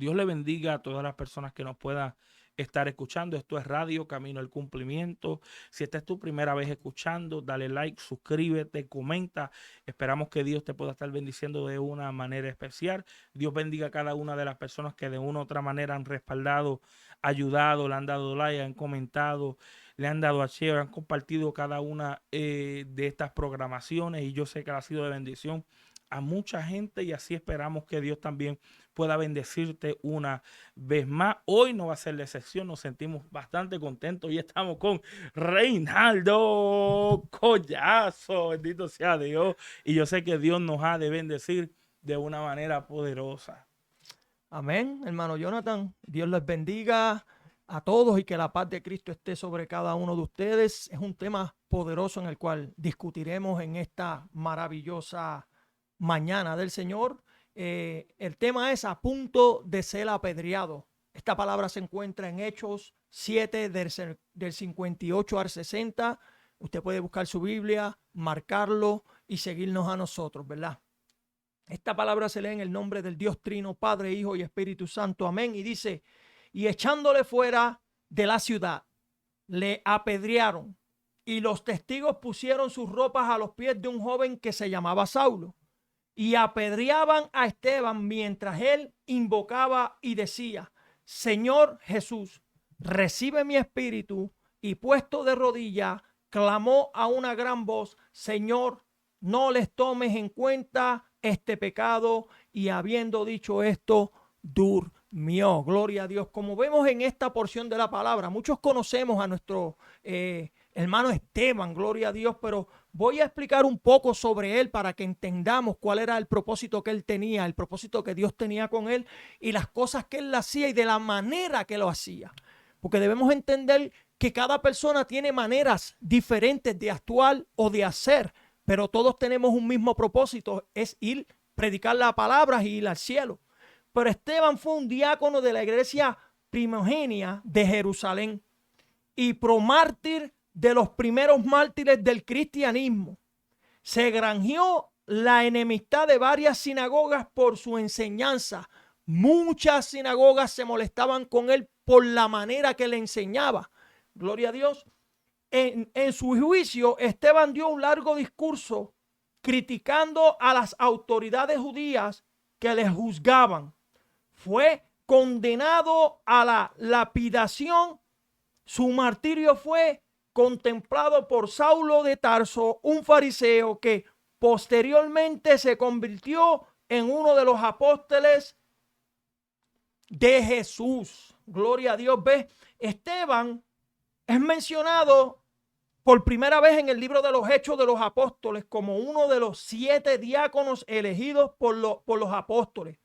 Dios le bendiga a todas las personas que nos puedan estar escuchando. Esto es Radio Camino al Cumplimiento. Si esta es tu primera vez escuchando, dale like, suscríbete, comenta. Esperamos que Dios te pueda estar bendiciendo de una manera especial. Dios bendiga a cada una de las personas que de una u otra manera han respaldado, ayudado, le han dado like, han comentado, le han dado a share, han compartido cada una de estas programaciones, y yo sé que ha sido de bendición a mucha gente, y así esperamos que Dios también pueda bendecirte una vez más. Hoy no va a ser la excepción, nos sentimos bastante contentos y estamos con Reinaldo Collazo, bendito sea Dios, y yo sé que Dios nos ha de bendecir de una manera poderosa. Amén, hermano Jonathan. Dios les bendiga a todos y que la paz de Cristo esté sobre cada uno de ustedes. Es un tema poderoso en el cual discutiremos en esta maravillosa mañana del Señor. El tema es a punto de ser apedreado. Esta palabra se encuentra en Hechos 7 del 58 al 60. Usted puede buscar su Biblia, marcarlo y seguirnos a nosotros, ¿verdad? Esta palabra se lee en el nombre del Dios Trino, Padre, Hijo y Espíritu Santo. Amén. Y dice, y echándole fuera de la ciudad, le apedrearon, y los testigos pusieron sus ropas a los pies de un joven que se llamaba Saulo, y apedreaban a Esteban mientras él invocaba y decía, Señor Jesús, recibe mi espíritu. Y puesto de rodillas, clamó a una gran voz, Señor, no les tomes en cuenta este pecado. Y habiendo dicho esto, durmió. Gloria a Dios. Como vemos en esta porción de la palabra, muchos conocemos a nuestro hermano Esteban, gloria a Dios, pero voy a explicar un poco sobre él para que entendamos cuál era el propósito que él tenía, el propósito que Dios tenía con él y las cosas que él hacía y de la manera que lo hacía. Porque debemos entender que cada persona tiene maneras diferentes de actuar o de hacer, pero todos tenemos un mismo propósito, es ir, predicar la palabra y ir al cielo. Pero Esteban fue un diácono de la iglesia primogénea de Jerusalén y promártir de los primeros mártires del cristianismo. Se granjeó la enemistad de varias sinagogas por su enseñanza. Muchas sinagogas se molestaban con él por la manera que le enseñaba. Gloria a Dios. En su juicio, Esteban dio un largo discurso criticando a las autoridades judías que le juzgaban. Fue condenado a la lapidación. Su martirio fue contemplado por Saulo de Tarso, un fariseo que posteriormente se convirtió en uno de los apóstoles de Jesús. Gloria a Dios. Ve, Esteban es mencionado por primera vez en el libro de los Hechos de los Apóstoles como uno de los 7 diáconos elegidos por los apóstoles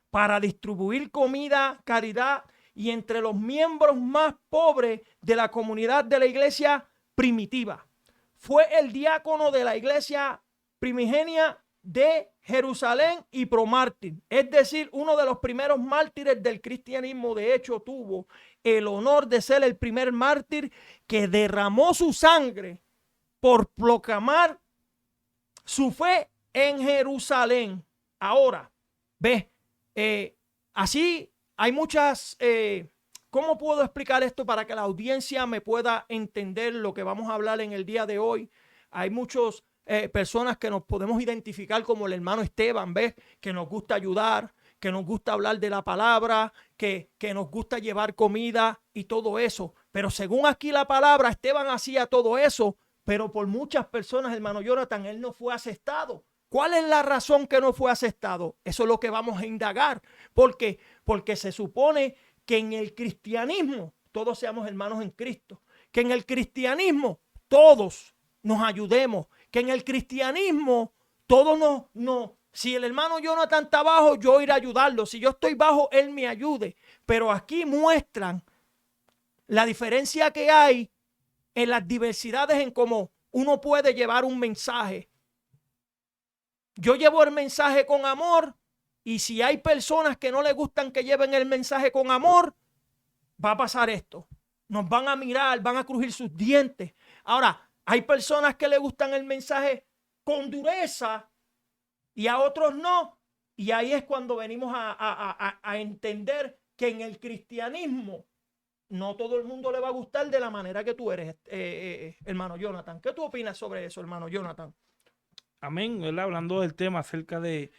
para distribuir comida, caridad, y entre los miembros más pobres de la comunidad de la iglesia primitiva. Fue el diácono de la iglesia primigenia de Jerusalén y promártir, es decir, uno de los primeros mártires del cristianismo. De hecho, tuvo el honor de ser el primer mártir que derramó su sangre por proclamar su fe en Jerusalén. Ahora, ve, así hay muchas, ¿cómo puedo explicar esto para que la audiencia me pueda entender lo que vamos a hablar en el día de hoy? Hay muchas personas que nos podemos identificar como el hermano Esteban, ¿ves? Que nos gusta ayudar, que nos gusta hablar de la palabra, que nos gusta llevar comida y todo eso. Pero según aquí la palabra, Esteban hacía todo eso, pero por muchas personas, hermano Jonathan, él no fue aceptado. ¿Cuál es la razón que no fue aceptado? Eso es lo que vamos a indagar. Porque se supone que en el cristianismo todos seamos hermanos en Cristo. Que en el cristianismo todos nos ayudemos. Que en el cristianismo todos si el hermano Jonathan está abajo, yo iré a ayudarlo. Si yo estoy bajo, él me ayude. Pero aquí muestran la diferencia que hay en las diversidades en cómo uno puede llevar un mensaje. Yo llevo el mensaje con amor, y si hay personas que no les gustan que lleven el mensaje con amor, va a pasar esto. Nos van a mirar, van a crujir sus dientes. Ahora, hay personas que le gustan el mensaje con dureza y a otros no. Y ahí es cuando venimos a entender que en el cristianismo no todo el mundo le va a gustar de la manera que tú eres, hermano Jonathan. ¿Qué tú opinas sobre eso, hermano Jonathan? Amén, ¿verdad? Hablando del tema acerca de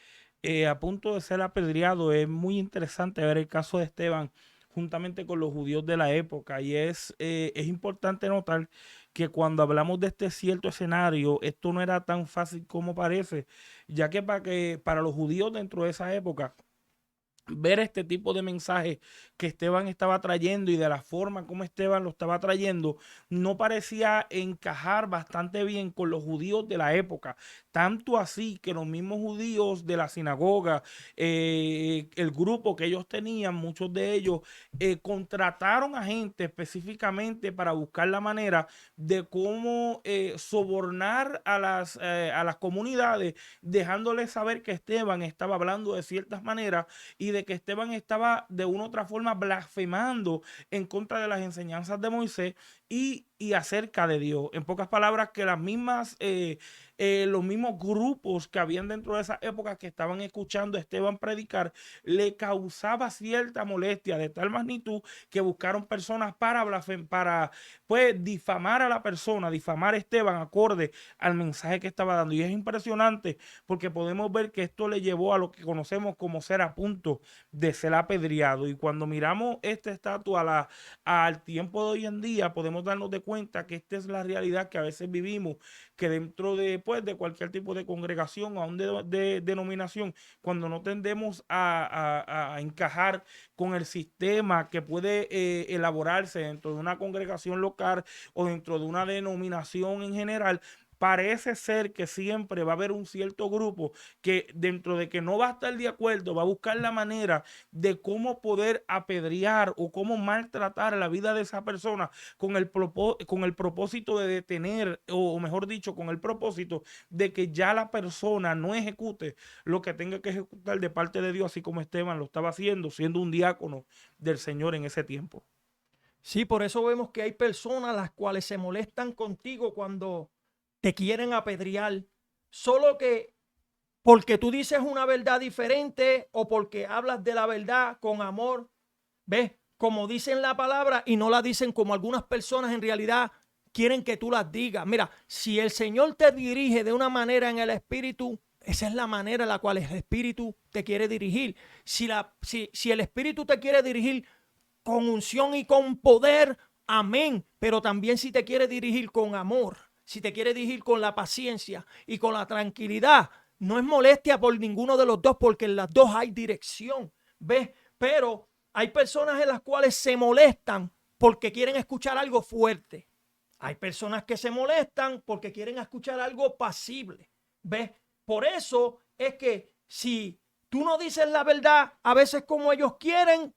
a punto de ser apedreado, es muy interesante ver el caso de Esteban juntamente con los judíos de la época y es importante notar que cuando hablamos de este cierto escenario, esto no era tan fácil como parece, ya que para los judíos dentro de esa época, ver este tipo de mensaje que Esteban estaba trayendo y de la forma como Esteban lo estaba trayendo, no parecía encajar bastante bien con los judíos de la época. Tanto así que los mismos judíos de la sinagoga, el grupo que ellos tenían, muchos de ellos contrataron a gente específicamente para buscar la manera de cómo sobornar a las comunidades, dejándoles saber que Esteban estaba hablando de ciertas maneras y de que Esteban estaba de una u otra forma blasfemando en contra de las enseñanzas de Moisés y acerca de Dios. En pocas palabras, que los mismos grupos que habían dentro de esa época que estaban escuchando a Esteban predicar, le causaba cierta molestia de tal magnitud que buscaron personas para pues difamar a la persona, difamar a Esteban acorde al mensaje que estaba dando. Y es impresionante porque podemos ver que esto le llevó a lo que conocemos como ser a punto de ser apedreado. Y cuando miramos esta estatua al tiempo de hoy en día, podemos darnos de cuenta que esta es la realidad que a veces vivimos, que dentro de, pues, de cualquier tipo de congregación o aún de denominación, cuando no tendemos a encajar con el sistema que puede elaborarse dentro de una congregación local o dentro de una denominación en general, parece ser que siempre va a haber un cierto grupo que dentro de que no va a estar de acuerdo, va a buscar la manera de cómo poder apedrear o cómo maltratar la vida de esa persona con el propósito de detener, o mejor dicho, con el propósito de que ya la persona no ejecute lo que tenga que ejecutar de parte de Dios, así como Esteban lo estaba haciendo, siendo un diácono del Señor en ese tiempo. Sí, por eso vemos que hay personas las cuales se molestan contigo cuando te quieren apedrear, solo que porque tú dices una verdad diferente o porque hablas de la verdad con amor, ¿ves? Como dicen la palabra y no la dicen como algunas personas en realidad quieren que tú las digas. Mira, si el Señor te dirige de una manera en el Espíritu, esa es la manera en la cual el Espíritu te quiere dirigir. Si el Espíritu te quiere dirigir con unción y con poder, amén. Pero también si te quiere dirigir con amor, si te quiere dirigir con la paciencia y con la tranquilidad, no es molestia por ninguno de los dos, porque en las dos hay dirección, ¿ves? Pero hay personas en las cuales se molestan porque quieren escuchar algo fuerte. Hay personas que se molestan porque quieren escuchar algo pasible, ¿ves? Por eso es que si tú no dices la verdad, a veces como ellos quieren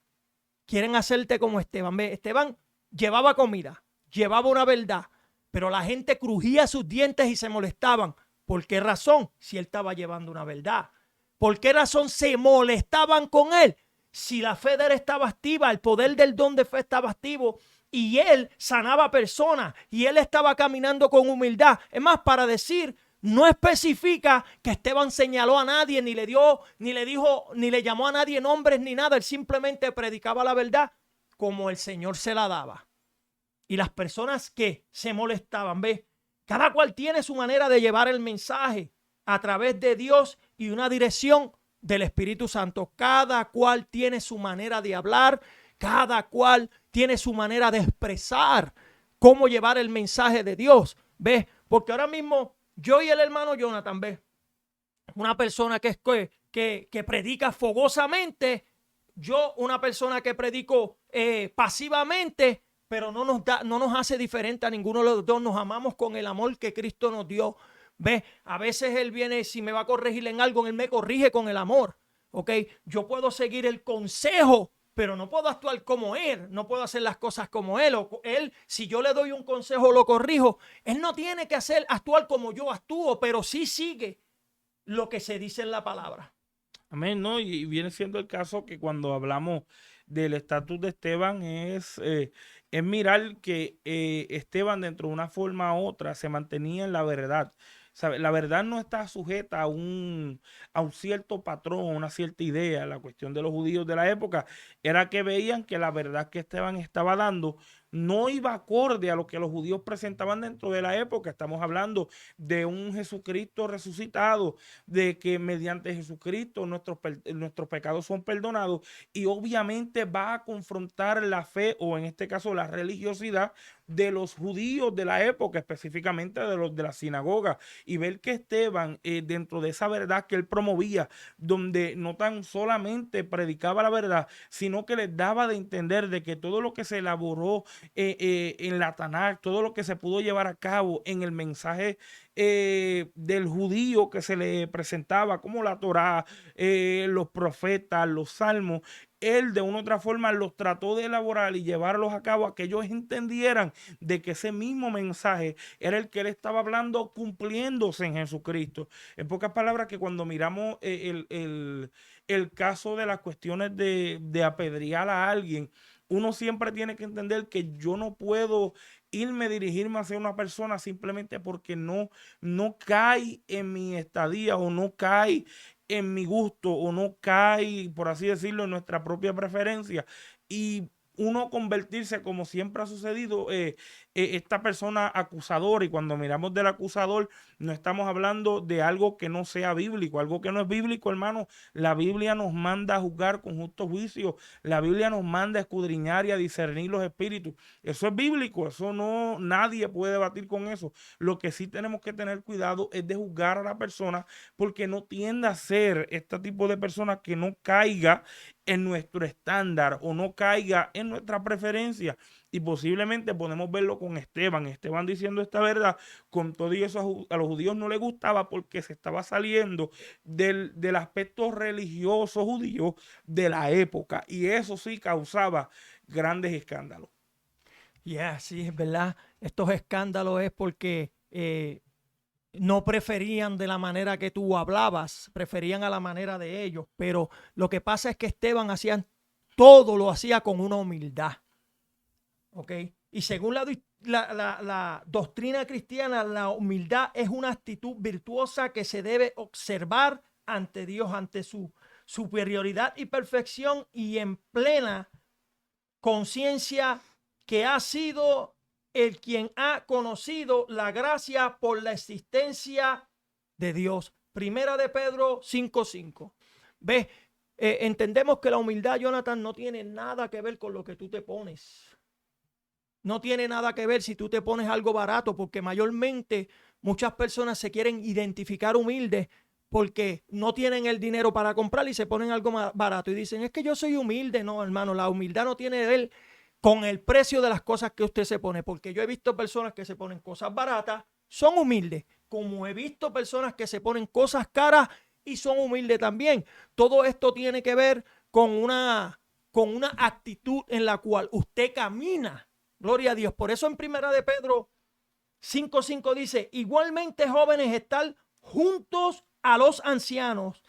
hacerte como Esteban. ¿Ves? Esteban llevaba comida, llevaba una verdad, pero la gente crujía sus dientes y se molestaban. ¿Por qué razón? Si él estaba llevando una verdad. ¿Por qué razón se molestaban con él? Si la fe de él estaba activa, el poder del don de fe estaba activo y él sanaba personas y él estaba caminando con humildad. Es más, para decir, no especifica que Esteban señaló a nadie, ni le dio, ni le dijo, ni le llamó a nadie nombres ni nada. Él simplemente predicaba la verdad como el Señor se la daba. Y las personas que se molestaban, ¿ves? Cada cual tiene su manera de llevar el mensaje a través de Dios y una dirección del Espíritu Santo. Cada cual tiene su manera de hablar, cada cual tiene su manera de expresar cómo llevar el mensaje de Dios. ¿Ves? Porque ahora mismo yo y el hermano Jonathan, ¿ves? Una persona que predica fogosamente, yo una persona que predico pasivamente, pero no nos hace diferente a ninguno de los dos. Nos amamos con el amor que Cristo nos dio. ¿Ves? A veces Él viene, si me va a corregir en algo, Él me corrige con el amor. ¿Ok? Yo puedo seguir el consejo, pero no puedo actuar como Él. No puedo hacer las cosas como Él. Él, si yo le doy un consejo, lo corrijo. Él no tiene que actuar como yo actúo, pero sí sigue lo que se dice en la palabra. Amén, ¿no? Y viene siendo el caso que cuando hablamos del estatus de Esteban es mirar que Esteban dentro de una forma u otra se mantenía en la verdad. ¿Sabe? La verdad no está sujeta a un cierto patrón, a una cierta idea. La cuestión de los judíos de la época era que veían que la verdad que Esteban estaba dando no iba acorde a lo que los judíos presentaban dentro de la época. Estamos hablando de un Jesucristo resucitado, de que mediante Jesucristo nuestros pecados son perdonados, y obviamente va a confrontar la fe, o en este caso la religiosidad de los judíos de la época, específicamente de los de la sinagoga, y ver que Esteban, dentro de esa verdad que él promovía, donde no tan solamente predicaba la verdad, sino que les daba de entender de que todo lo que se elaboró en la Tanakh, todo lo que se pudo llevar a cabo en el mensaje del judío que se le presentaba, como la Torá, los profetas, los salmos, él de una u otra forma los trató de elaborar y llevarlos a cabo, a que ellos entendieran de que ese mismo mensaje era el que él estaba hablando, cumpliéndose en Jesucristo. En pocas palabras, que cuando miramos el caso de las cuestiones de apedrear a alguien, uno siempre tiene que entender que yo no puedo dirigirme hacia una persona simplemente porque no cae en mi estadía, o no cae en mi gusto, o no cae, por así decirlo, en nuestra propia preferencia, y uno convertirse, como siempre ha sucedido, esta persona acusadora. Y cuando miramos del acusador, no estamos hablando de algo que no sea bíblico, algo que no es bíblico, hermano. La Biblia nos manda a juzgar con justo juicio, la Biblia nos manda a escudriñar y a discernir los espíritus. Eso es bíblico, eso no, nadie puede debatir con eso. Lo que sí tenemos que tener cuidado es de juzgar a la persona, porque no tienda a ser este tipo de persona que no caiga en nuestro estándar, o no caiga en nuestra preferencia. Y posiblemente podemos verlo con Esteban. Esteban diciendo esta verdad, con todo y eso a los judíos no les gustaba, porque se estaba saliendo del aspecto religioso judío de la época, y eso sí causaba grandes escándalos. Sí, es verdad. Estos escándalos es porque no preferían de la manera que tú hablabas, preferían a la manera de ellos. Pero lo que pasa es que Esteban lo hacía con una humildad. ¿Ok? Y según la doctrina cristiana, la humildad es una actitud virtuosa que se debe observar ante Dios, ante su superioridad y perfección, y en plena conciencia que ha sido el quien ha conocido la gracia por la existencia de Dios. Primera de Pedro 5:5. ¿Ves? Entendemos que la humildad, Jonathan, no tiene nada que ver con lo que tú te pones. No tiene nada que ver si tú te pones algo barato, porque mayormente muchas personas se quieren identificar humildes porque no tienen el dinero para comprar y se ponen algo más barato y dicen, es que yo soy humilde. No, hermano, la humildad no tiene que ver con el precio de las cosas que usted se pone, porque yo he visto personas que se ponen cosas baratas, son humildes, como he visto personas que se ponen cosas caras y son humildes también. Todo esto tiene que ver con una actitud en la cual usted camina. Gloria a Dios. Por eso en Primera de Pedro 5:5 dice, igualmente jóvenes, estar juntos a los ancianos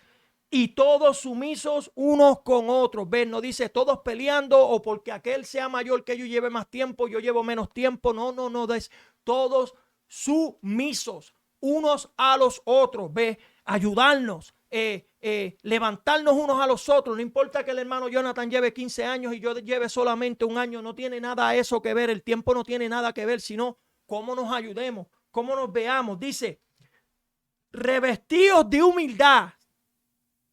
y todos sumisos unos con otros. ¿Ven? No dice todos peleando, o porque aquel sea mayor que yo lleve más tiempo, yo llevo menos tiempo. No. Es todos sumisos unos a los otros. ¿Ve? Ayudarnos. Levantarnos unos a los otros. No importa que el hermano Jonathan lleve 15 años y yo lleve solamente un año, no tiene nada eso que ver. El tiempo no tiene nada que ver, sino cómo nos ayudemos, cómo nos veamos. Dice, revestidos de humildad,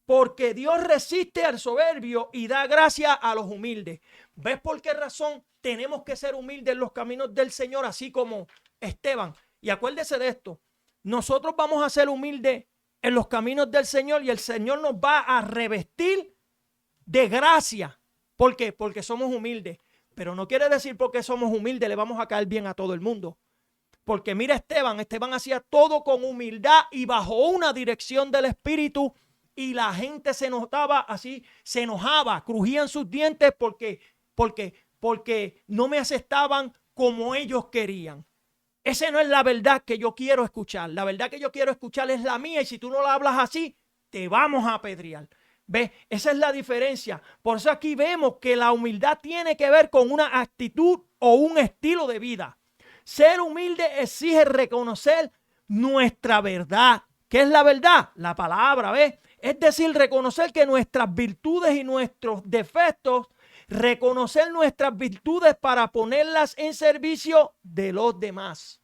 porque Dios resiste al soberbio y da gracia a los humildes. ¿Ves por qué razón tenemos que ser humildes en los caminos del Señor, así como Esteban? Y acuérdese de esto, nosotros vamos a ser humildes en los caminos del Señor, y el Señor nos va a revestir de gracia. ¿Por qué? Porque somos humildes. Pero no quiere decir porque somos humildes le vamos a caer bien a todo el mundo. Porque mira, Esteban hacía todo con humildad y bajo una dirección del Espíritu, y la gente se notaba así, se enojaba, crujían sus dientes porque no me aceptaban como ellos querían. Esa no es la verdad que yo quiero escuchar. La verdad que yo quiero escuchar es la mía, y si tú no la hablas así, te vamos a apedrear. ¿Ves? Esa es la diferencia. Por eso aquí vemos que la humildad tiene que ver con una actitud o un estilo de vida. Ser humilde exige reconocer nuestra verdad. ¿Qué es la verdad? La palabra, ¿ves? Es decir, reconocer que nuestras virtudes y nuestros defectos, reconocer nuestras virtudes para ponerlas en servicio de los demás.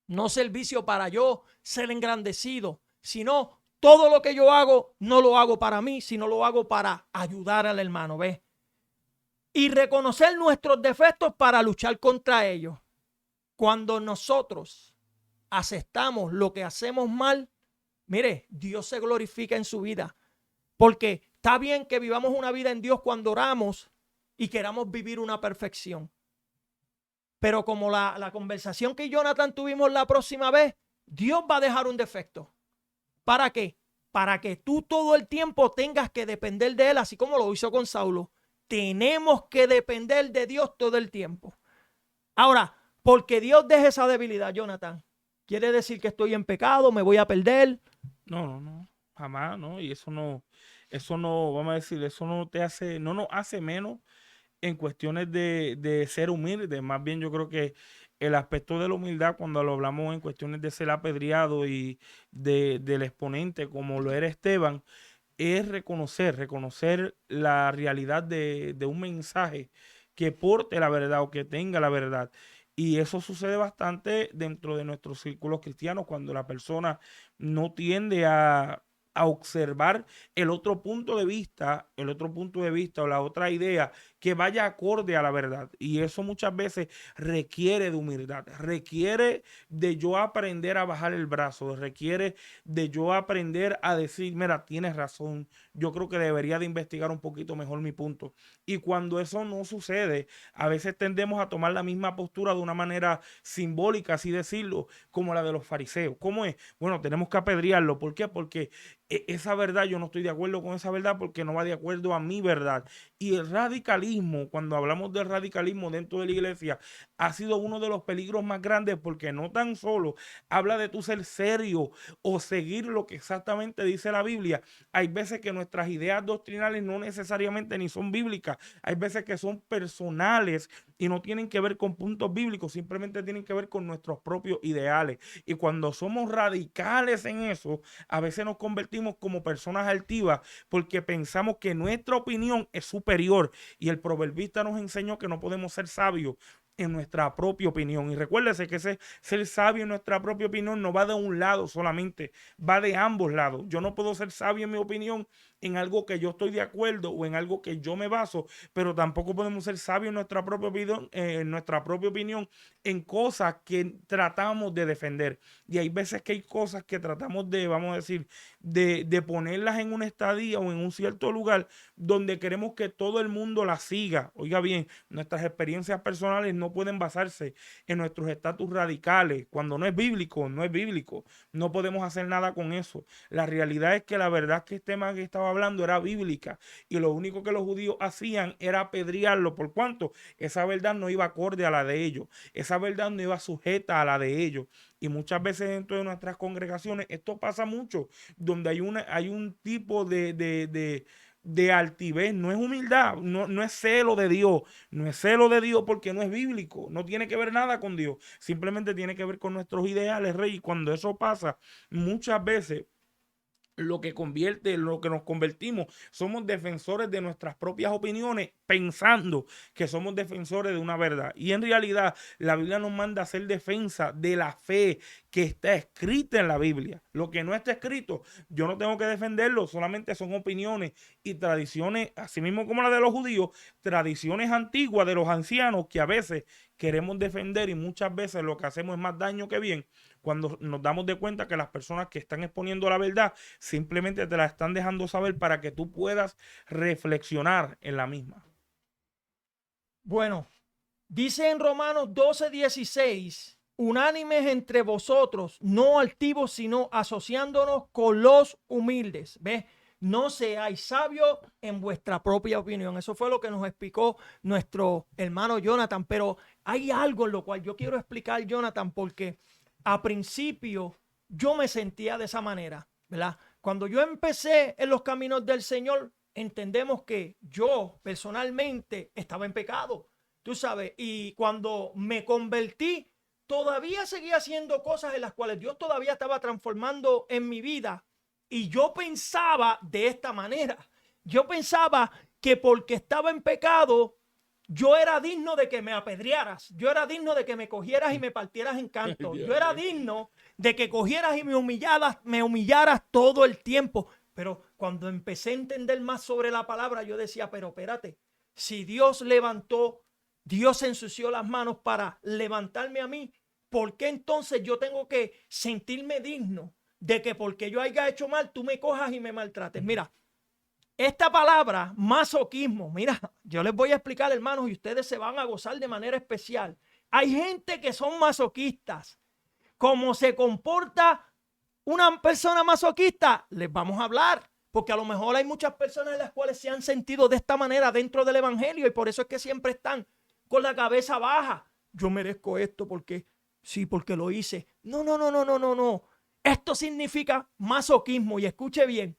No servicio para yo ser engrandecido, sino todo lo que yo hago, no lo hago para mí, sino lo hago para ayudar al hermano, ¿ves? Y reconocer nuestros defectos para luchar contra ellos. Cuando nosotros aceptamos lo que hacemos mal, mire, Dios se glorifica en su vida. Porque está bien que vivamos una vida en Dios cuando oramos y queramos vivir una perfección. Pero como la conversación que Jonathan tuvimos la próxima vez, Dios va a dejar un defecto. ¿Para qué? Para que tú todo el tiempo tengas que depender de Él, así como lo hizo con Saulo. Tenemos que depender de Dios todo el tiempo. Ahora, porque Dios deje esa debilidad, Jonathan, ¿quiere decir que estoy en pecado, me voy a perder? No, jamás, ¿no? Y eso no, vamos a decir, eso no te hace, no nos hace menos en cuestiones de ser humilde. Más bien yo creo que el aspecto de la humildad, cuando lo hablamos en cuestiones de ser apedreado y del exponente como lo era Esteban, es reconocer la realidad de un mensaje que porte la verdad o que tenga la verdad. Y eso sucede bastante dentro de nuestros círculos cristianos cuando la persona no tiende a observar el otro punto de vista o la otra idea que vaya acorde a la verdad. Y eso muchas veces requiere de humildad, requiere de yo aprender a bajar el brazo, requiere de yo aprender a decir, mira, tienes razón, yo creo que debería de investigar un poquito mejor mi punto. Y cuando eso no sucede, a veces tendemos a tomar la misma postura de una manera simbólica, así decirlo, como la de los fariseos. ¿Cómo es? Bueno, tenemos que apedrearlo. ¿Por qué? Porque esa verdad, yo no estoy de acuerdo con esa verdad porque no va de acuerdo a mi verdad. Y el radicalismo, cuando hablamos del radicalismo dentro de la iglesia, ha sido uno de los peligros más grandes porque no tan solo habla de tu ser serio o seguir lo que exactamente dice la Biblia. Hay veces que nuestras ideas doctrinales no necesariamente ni son bíblicas, hay veces que son personales y no tienen que ver con puntos bíblicos, simplemente tienen que ver con nuestros propios ideales. Y cuando somos radicales en eso, a veces nos convertimos como personas altivas porque pensamos que nuestra opinión es superior. Y el proverbista nos enseñó que no podemos ser sabios en nuestra propia opinión. Y recuérdese que ese ser sabio en nuestra propia opinión no va de un lado solamente, va de ambos lados. Yo no puedo ser sabio en mi opinión en algo que yo estoy de acuerdo o en algo que yo me baso, pero tampoco podemos ser sabios en nuestra propia opinión en cosas que tratamos de defender. Y hay veces que hay cosas que tratamos de, vamos a decir, de ponerlas en una estadía o en un cierto lugar donde queremos que todo el mundo las siga. Oiga bien, nuestras experiencias personales no pueden basarse en nuestros estatus radicales. Cuando no es bíblico, no es bíblico. No podemos hacer nada con eso. La realidad es que la verdad que este tema que estaba hablando era bíblica y lo único que los judíos hacían era apedrearlo. ¿Por cuánto? Esa verdad no iba acorde a la de ellos. Esa verdad no iba sujeta a la de ellos. Y muchas veces dentro de nuestras congregaciones esto pasa mucho, donde hay un tipo de altivez, no es humildad, no es celo de Dios, no es celo de Dios porque no es bíblico, no tiene que ver nada con Dios, simplemente tiene que ver con nuestros ideales, Rey. Y cuando eso pasa, muchas veces lo que nos convertimos, somos defensores de nuestras propias opiniones, pensando que somos defensores de una verdad. Y en realidad, la Biblia nos manda a hacer defensa de la fe que está escrita en la Biblia. Lo que no está escrito, yo no tengo que defenderlo, solamente son opiniones y tradiciones, así mismo como la de los judíos, tradiciones antiguas de los ancianos que a veces queremos defender y muchas veces lo que hacemos es más daño que bien cuando nos damos de cuenta que las personas que están exponiendo la verdad simplemente te la están dejando saber para que tú puedas reflexionar en la misma. Bueno, dice en Romanos 12:16, unánimes entre vosotros, no altivos, sino asociándonos con los humildes. ¿Ves? No seáis sabios en vuestra propia opinión. Eso fue lo que nos explicó nuestro hermano Jonathan. Pero hay algo en lo cual yo quiero explicar, Jonathan, porque a principio yo me sentía de esa manera, ¿verdad? Cuando yo empecé en los caminos del Señor, entendemos que yo personalmente estaba en pecado, tú sabes, y cuando me convertí, todavía seguía haciendo cosas en las cuales Dios todavía estaba transformando en mi vida. Y yo pensaba de esta manera. Yo pensaba que porque estaba en pecado, yo era digno de que me apedrearas. Yo era digno de que me cogieras y me partieras en canto. Yo era digno de que cogieras y me humillaras todo el tiempo. Pero cuando empecé a entender más sobre la palabra, yo decía, pero espérate, si Dios Dios ensució las manos para levantarme a mí, ¿por qué entonces yo tengo que sentirme digno de que porque yo haya hecho mal, tú me cojas y me maltrates? Mira, esta palabra, masoquismo, mira, yo les voy a explicar, hermanos, y ustedes se van a gozar de manera especial. Hay gente que son masoquistas. ¿Cómo se comporta una persona masoquista? Les vamos a hablar, porque a lo mejor hay muchas personas en las cuales se han sentido de esta manera dentro del evangelio y por eso es que siempre están con la cabeza baja. Yo merezco esto porque sí, porque lo hice. No. Esto significa masoquismo y escuche bien.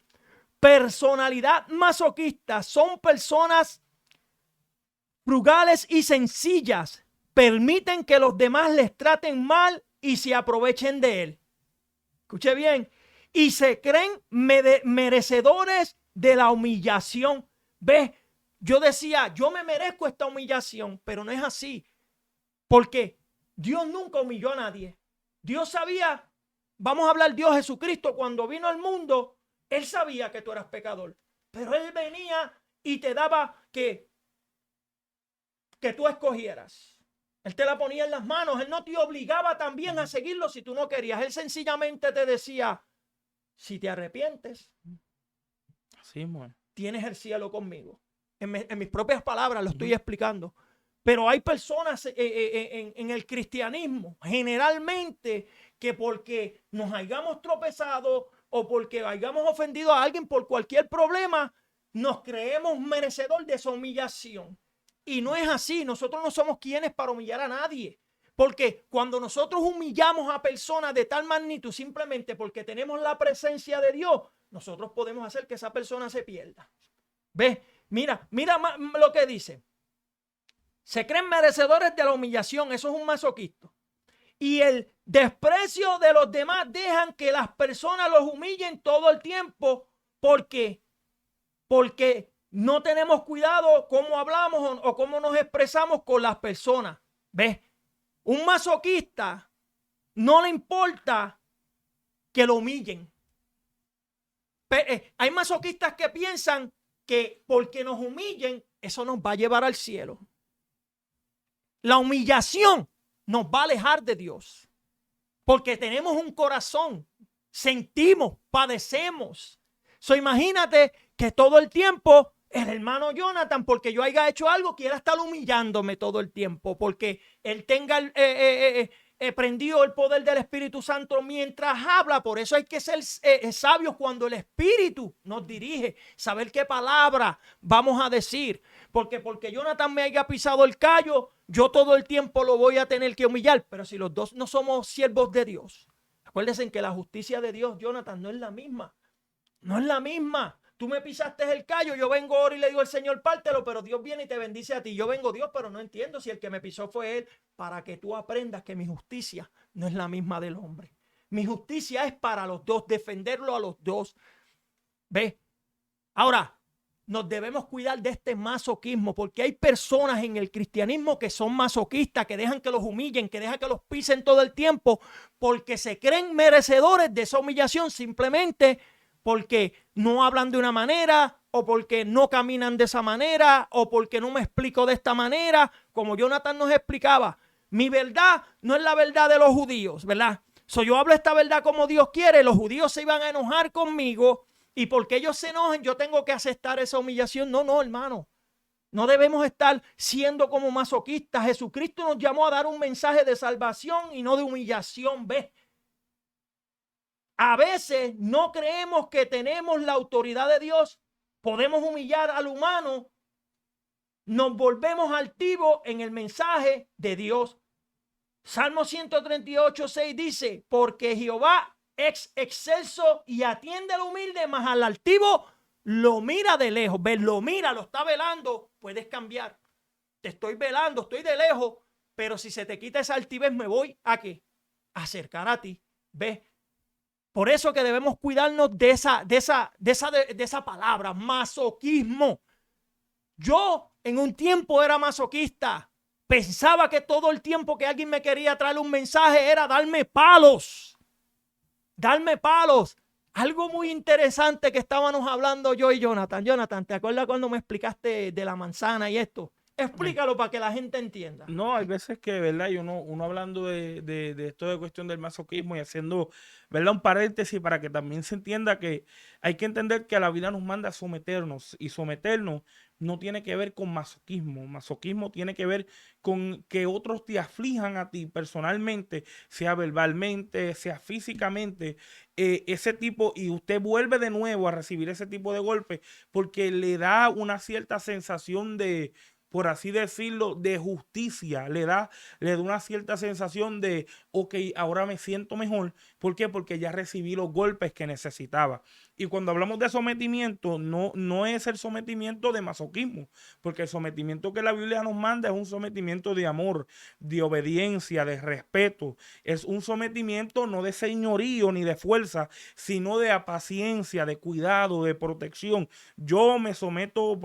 Personalidad masoquista son personas frugales y sencillas. Permiten que los demás les traten mal y se aprovechen de él. Escuche bien. Y se creen merecedores de la humillación. ¿Ves? Yo decía, yo me merezco esta humillación, pero no es así. Porque Dios nunca humilló a nadie. Dios sabía, vamos a hablar Dios Jesucristo, cuando vino al mundo, Él sabía que tú eras pecador. Pero Él venía y te daba que tú escogieras. Él te la ponía en las manos. Él no te obligaba también a seguirlo si tú no querías. Él sencillamente te decía, si te arrepientes, sí, tienes el cielo conmigo. En mis propias palabras lo estoy explicando. Pero hay personas en el cristianismo, generalmente, que porque nos hayamos tropezado o porque hayamos ofendido a alguien por cualquier problema, nos creemos merecedor de esa humillación. Y no es así. Nosotros no somos quienes para humillar a nadie. Porque cuando nosotros humillamos a personas de tal magnitud simplemente porque tenemos la presencia de Dios, nosotros podemos hacer que esa persona se pierda. ¿Ves? Mira lo que dice. Se creen merecedores de la humillación. Eso es un masoquista. Y el desprecio de los demás dejan que las personas los humillen todo el tiempo. Porque no tenemos cuidado cómo hablamos o cómo nos expresamos con las personas. ¿Ves? Un masoquista no le importa que lo humillen. Hay masoquistas que piensan que porque nos humillen, eso nos va a llevar al cielo. La humillación nos va a alejar de Dios. Porque tenemos un corazón, sentimos, padecemos. Imagínate que todo el tiempo el hermano Jonathan, porque yo haya hecho algo, quiera estar humillándome todo el tiempo, porque él tenga prendido el poder del Espíritu Santo mientras habla. Por eso hay que ser sabios cuando el Espíritu nos dirige, saber qué palabra vamos a decir, porque Jonathan me haya pisado el callo, yo todo el tiempo lo voy a tener que humillar. Pero si los dos no somos siervos de Dios, acuérdense que la justicia de Dios, Jonathan, no es la misma. No es la misma. Tú me pisaste el callo, yo vengo ahora y le digo al Señor, pártelo, pero Dios viene y te bendice a ti. Yo vengo, Dios, pero no entiendo si el que me pisó fue Él, para que tú aprendas que mi justicia no es la misma del hombre. Mi justicia es para los dos, defenderlo a los dos. ¿Ves? Ahora, nos debemos cuidar de este masoquismo, porque hay personas en el cristianismo que son masoquistas, que dejan que los humillen, que dejan que los pisen todo el tiempo, porque se creen merecedores de esa humillación simplemente porque no hablan de una manera, o porque no caminan de esa manera, o porque no me explico de esta manera. Como Jonathan nos explicaba, mi verdad no es la verdad de los judíos, ¿verdad? Yo hablo esta verdad como Dios quiere. Los judíos se iban a enojar conmigo, y porque ellos se enojen, yo tengo que aceptar esa humillación. No, hermano. No debemos estar siendo como masoquistas. Jesucristo nos llamó a dar un mensaje de salvación y no de humillación. ¿Ves? A veces no creemos que tenemos la autoridad de Dios. Podemos humillar al humano. Nos volvemos altivos en el mensaje de Dios. Salmo 138:6 dice: porque Jehová es excelso y atiende al humilde, mas al altivo lo mira de lejos. Lo mira, lo está velando. Puedes cambiar. Te estoy velando, estoy de lejos, Pero si se te quita esa altivez, me voy ¿a qué? A acercar a ti. ¿Ves? Por eso que debemos cuidarnos de esa palabra, masoquismo. Yo en un tiempo era masoquista. Pensaba que todo el tiempo que alguien me quería traer un mensaje era darme palos. Darme palos. Algo muy interesante que estábamos hablando yo y Jonathan. Jonathan, ¿te acuerdas cuando me explicaste de la manzana y esto? Explícalo para que la gente entienda. No, hay veces que, ¿verdad? Y uno hablando de esto de cuestión del masoquismo y haciendo, ¿verdad? Un paréntesis para que también se entienda que hay que entender que la vida nos manda a someternos y someternos no tiene que ver con masoquismo. Masoquismo tiene que ver con que otros te aflijan a ti personalmente, sea verbalmente, sea físicamente, ese tipo, y usted vuelve de nuevo a recibir ese tipo de golpe porque le da una cierta sensación de, por así decirlo, de justicia, le da una cierta sensación de, ok, ahora me siento mejor. ¿Por qué? Porque ya recibí los golpes que necesitaba. Y cuando hablamos de sometimiento, no es el sometimiento de masoquismo, porque el sometimiento que la Biblia nos manda es un sometimiento de amor, de obediencia, de respeto. Es un sometimiento no de señorío ni de fuerza, sino de paciencia, de cuidado, de protección. Yo me someto,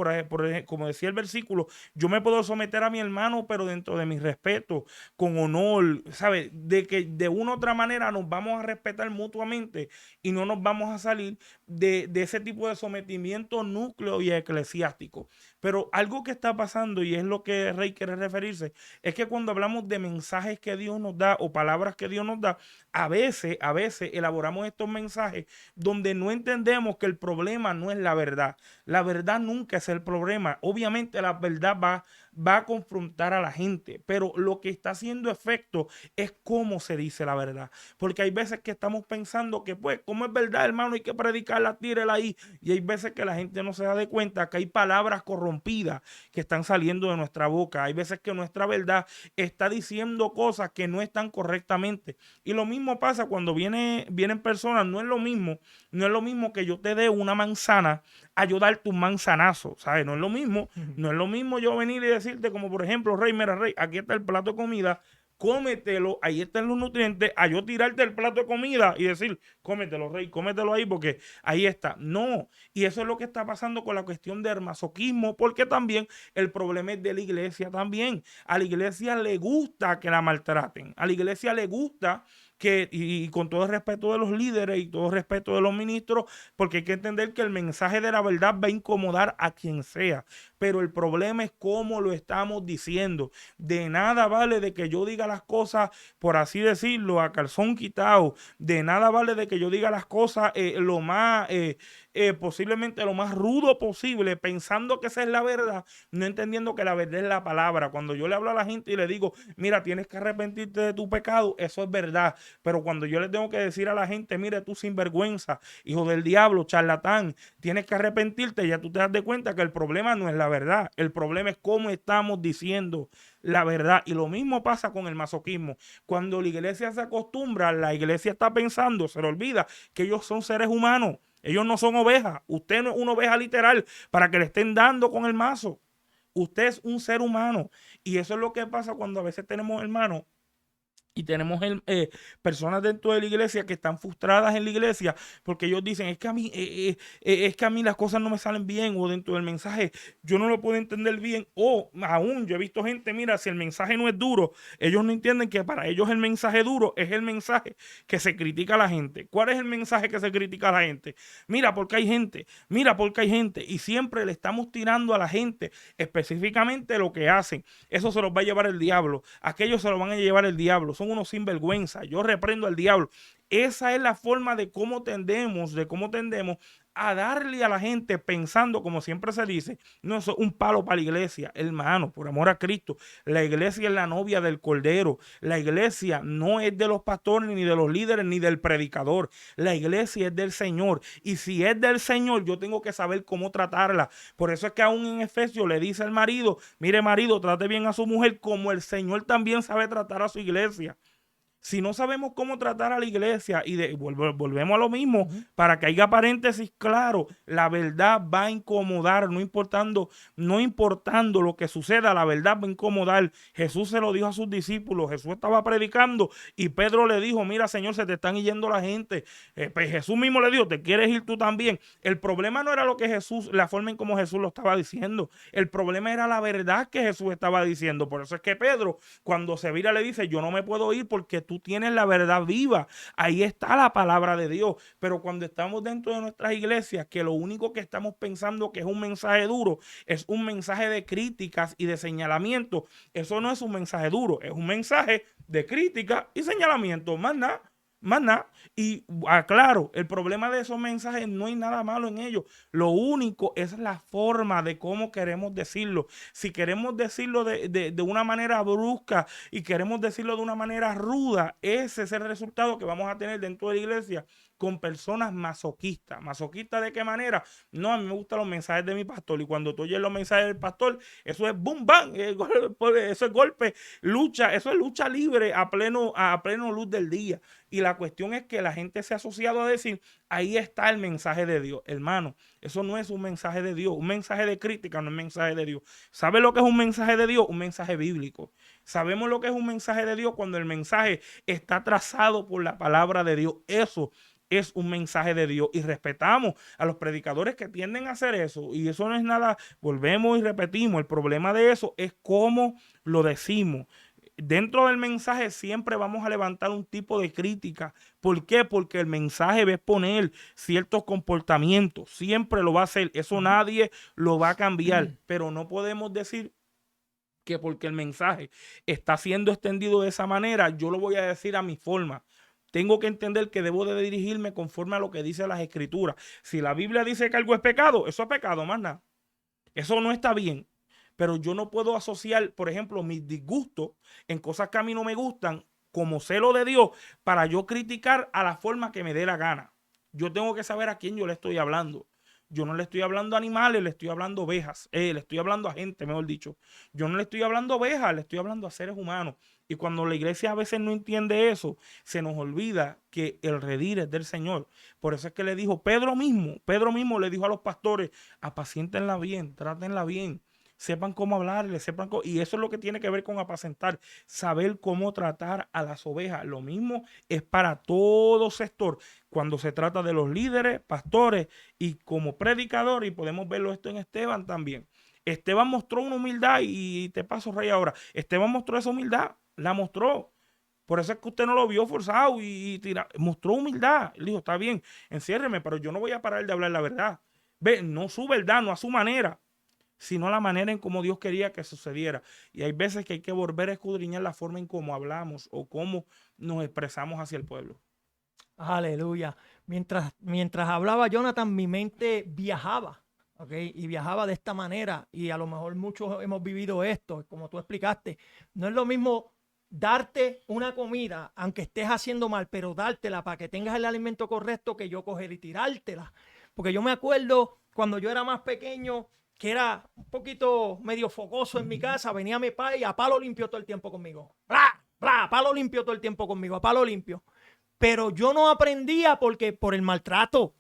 como decía el versículo, yo me puedo someter a mi hermano, pero dentro de mi respeto, con honor, ¿sabes? De que de una u otra manera nos vamos a respetar mutuamente y no nos vamos a salir de ese tipo de sometimiento núcleo y eclesiástico. Pero algo que está pasando, y es lo que Rey quiere referirse, es que cuando hablamos de mensajes que Dios nos da o palabras que Dios nos da, a veces elaboramos estos mensajes donde no entendemos que el problema no es la verdad. La verdad nunca es el problema. Obviamente la verdad va a confrontar a la gente, pero lo que está haciendo efecto es cómo se dice la verdad. Porque hay veces que estamos pensando que, pues, como es verdad, hermano, hay que predicarla, tírela ahí. Y hay veces que la gente no se da de cuenta que hay palabras corrompidas que están saliendo de nuestra boca. Hay veces que nuestra verdad está diciendo cosas que no están correctamente. Y lo mismo pasa cuando vienen personas, no es lo mismo que yo te dé una manzana a yo darte un manzanazo, ¿sabes? No es lo mismo. No es lo mismo yo venir y decirte, como por ejemplo, Rey, mira, Rey, aquí está el plato de comida, cómetelo, ahí están los nutrientes, a yo tirarte el plato de comida y decir, cómetelo, Rey, cómetelo ahí porque ahí está. No, y eso es lo que está pasando con la cuestión del masoquismo, porque también el problema es de la iglesia también. A la iglesia le gusta que la maltraten, a la iglesia le gusta que, y con todo el respeto de los líderes y todo el respeto de los ministros, porque hay que entender que el mensaje de la verdad va a incomodar a quien sea, pero el problema es cómo lo estamos diciendo. De nada vale de que yo diga las cosas, por así decirlo, a calzón quitado, de nada vale de que yo diga las cosas lo más, posiblemente lo más rudo posible, pensando que esa es la verdad, no entendiendo que la verdad es la palabra. Cuando yo le hablo a la gente y le digo, mira, tienes que arrepentirte de tu pecado, eso es verdad. Pero cuando yo le tengo que decir a la gente, mire, tú sinvergüenza, hijo del diablo, charlatán, tienes que arrepentirte, ya tú te das de cuenta que el problema no es la verdad, el problema es cómo estamos diciendo la verdad. Y lo mismo pasa con el masoquismo. Cuando la iglesia se acostumbra, la iglesia está pensando, se le olvida que ellos son seres humanos, ellos no son ovejas. Usted no es una oveja literal para que le estén dando con el mazo. Usted es un ser humano. Y eso es lo que pasa cuando a veces tenemos hermanos y tenemos personas dentro de la iglesia que están frustradas en la iglesia porque ellos dicen, es que a mí las cosas no me salen bien, o dentro del mensaje yo no lo puedo entender bien, o aún yo he visto gente, mira, si el mensaje no es duro, ellos no entienden que para ellos el mensaje duro es el mensaje que se critica a la gente. ¿Cuál es el mensaje que se critica a la gente? Mira porque hay gente, mira porque hay gente, y siempre le estamos tirando a la gente específicamente lo que hacen. Eso se los va a llevar el diablo, aquellos se lo van a llevar el diablo, son unos sinvergüenza, yo reprendo al diablo. Esa es la forma de cómo tendemos a darle a la gente pensando, como siempre se dice, no, eso es un palo para la iglesia, hermano, por amor a Cristo. La iglesia es la novia del Cordero. La iglesia no es de los pastores, ni de los líderes, ni del predicador. La iglesia es del Señor. Y si es del Señor, yo tengo que saber cómo tratarla. Por eso es que aún en Efesios le dice al marido, mire marido, trate bien a su mujer como el Señor también sabe tratar a su iglesia. Si no sabemos cómo tratar a la iglesia y volvemos a lo mismo, Ujú. para que haya paréntesis claro, la verdad va a incomodar, no importando lo que suceda, la verdad va a incomodar. Jesús se lo dijo a sus discípulos, Jesús estaba predicando y Pedro le dijo, mira Señor, se te están yendo la gente. Pues Jesús mismo le dijo, ¿te quieres ir tú también? El problema no era lo que Jesús, la forma en cómo Jesús lo estaba diciendo, el problema era la verdad que Jesús estaba diciendo. Por eso es que Pedro, cuando se vira, le dice, yo no me puedo ir porque tú tienes la verdad viva. Ahí está la palabra de Dios. Pero cuando estamos dentro de nuestras iglesias, que lo único que estamos pensando que es un mensaje duro, es un mensaje de críticas y de señalamiento. Eso no es un mensaje duro, es un mensaje de crítica y señalamiento. Más nada. Más nada. Y aclaro, el problema de esos mensajes no hay nada malo en ellos. Lo único es la forma de cómo queremos decirlo. Si queremos decirlo de una manera brusca y queremos decirlo de una manera ruda, ese es el resultado que vamos a tener dentro de la iglesia con personas masoquistas. ¿Masoquistas de qué manera? No, a mí me gustan los mensajes de mi pastor y cuando tú oyes los mensajes del pastor, eso es boom, bam, eso es golpe, lucha, eso es lucha libre a pleno luz del día. Y la cuestión es que la gente se ha asociado a decir, ahí está el mensaje de Dios. Hermano, eso no es un mensaje de Dios, un mensaje de crítica no es mensaje de Dios. ¿Sabe lo que es un mensaje de Dios? Un mensaje bíblico. Sabemos lo que es un mensaje de Dios cuando el mensaje está trazado por la palabra de Dios. Eso es un mensaje de Dios y respetamos a los predicadores que tienden a hacer eso y eso no es nada, volvemos y repetimos, el problema de eso es cómo lo decimos. Dentro del mensaje siempre vamos a levantar un tipo de crítica. ¿Por qué? Porque el mensaje va a exponer ciertos comportamientos, siempre lo va a hacer, eso nadie lo va a cambiar, pero no podemos decir que porque el mensaje está siendo extendido de esa manera, yo lo voy a decir a mi forma. Tengo que entender que debo de dirigirme conforme a lo que dice las escrituras. Si la Biblia dice que algo es pecado, eso es pecado, más nada. Eso no está bien. Pero yo no puedo asociar, por ejemplo, mis disgustos en cosas que a mí no me gustan como celo de Dios para yo criticar a la forma que me dé la gana. Yo tengo que saber a quién yo le estoy hablando. Yo no le estoy hablando a animales, le estoy hablando a ovejas, le estoy hablando a gente, mejor dicho. Yo no le estoy hablando a ovejas, le estoy hablando a seres humanos. Y cuando la iglesia a veces no entiende eso, se nos olvida que el redil es del Señor. Por eso es que le dijo Pedro mismo le dijo a los pastores, apaciéntenla bien, trátenla bien, sepan cómo hablarle, y eso es lo que tiene que ver con apacentar, saber cómo tratar a las ovejas. Lo mismo es para todo sector, cuando se trata de los líderes, pastores y como predicador, y podemos verlo esto en Esteban también. Esteban mostró una humildad y te paso, Rey, ahora. Esteban mostró esa humildad, la mostró. Por eso es que usted no lo vio forzado y mostró humildad. Él dijo, está bien, enciérreme, pero yo no voy a parar de hablar la verdad. Ve, no su verdad, no a su manera, sino la manera en cómo Dios quería que sucediera. Y hay veces que hay que volver a escudriñar la forma en cómo hablamos o cómo nos expresamos hacia el pueblo. Aleluya. Mientras hablaba Jonathan, mi mente viajaba, ¿ok? Y viajaba de esta manera. Y a lo mejor muchos hemos vivido esto, como tú explicaste. No es lo mismo darte una comida, aunque estés haciendo mal, pero dártela para que tengas el alimento correcto, que yo coger y tirártela. Porque yo me acuerdo cuando yo era más pequeño, que era un poquito medio fogoso en mi casa, venía mi padre y a palo limpio todo el tiempo conmigo. ¡Bla! ¡Bla! A palo limpio todo el tiempo conmigo, a palo limpio. Pero yo no aprendía por el maltrato,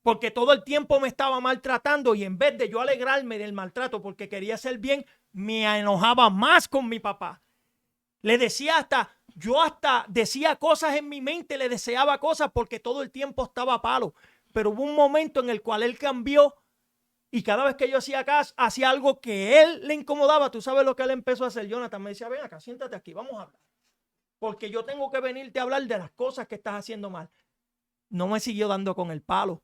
porque todo el tiempo me estaba maltratando y en vez de yo alegrarme del maltrato porque quería hacer bien, me enojaba más con mi papá. Le decía yo hasta decía cosas en mi mente, le deseaba cosas porque todo el tiempo estaba a palo. Pero hubo un momento en el cual él cambió y cada vez que yo hacía algo que él le incomodaba, tú sabes lo que él empezó a hacer. Jonathan me decía, ven acá, siéntate aquí, vamos a hablar. Porque yo tengo que venirte a hablar de las cosas que estás haciendo mal. No me siguió dando con el palo.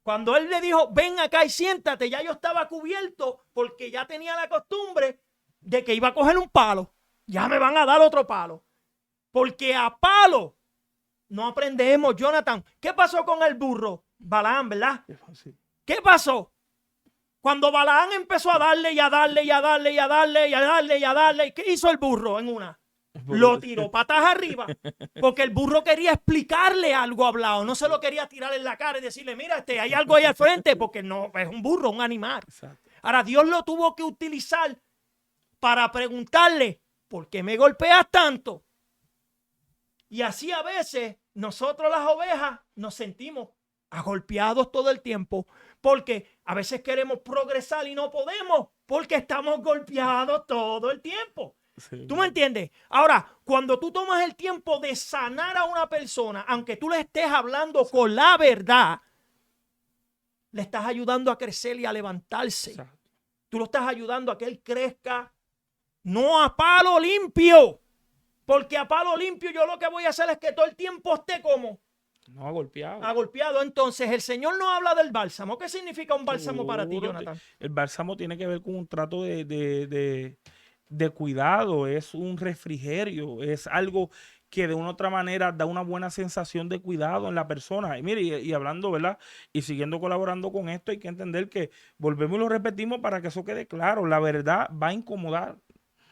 Cuando él le dijo, ven acá y siéntate, ya yo estaba cubierto porque ya tenía la costumbre de que iba a coger un palo. Ya me van a dar otro palo. Porque a palo no aprendemos, Jonathan. ¿Qué pasó con el burro? Balaam, ¿verdad? ¿Qué pasó? Cuando Balaam empezó a darle y a darle y a darle y a darle y a darle y a darle, ¿qué hizo el burro en una? Lo tiró patas arriba, porque el burro quería explicarle algo hablado, no se lo quería tirar en la cara y decirle, mira, hay algo ahí al frente, porque no, es un burro, un animal. Exacto. Ahora Dios lo tuvo que utilizar para preguntarle, ¿por qué me golpeas tanto? Y así a veces nosotros las ovejas nos sentimos agolpeados todo el tiempo porque a veces queremos progresar y no podemos porque estamos golpeados todo el tiempo. Sí. ¿Tú me entiendes? Ahora, cuando tú tomas el tiempo de sanar a una persona, aunque tú le estés hablando con la verdad, le estás ayudando a crecer y a levantarse. Exacto. Tú lo estás ayudando a que él crezca, no a palo limpio. Porque a palo limpio yo lo que voy a hacer es que todo el tiempo esté como No ha golpeado. agolpeado. Entonces el Señor no habla del bálsamo. ¿Qué significa un bálsamo para ti, Seguro, Jonathan? el bálsamo tiene que ver con un trato de cuidado, es un refrigerio, es algo que de una u otra manera da una buena sensación de cuidado en la persona. Y mire, y hablando, ¿verdad? Y siguiendo colaborando con esto, hay que entender que volvemos y lo repetimos para que eso quede claro. La verdad va a incomodar.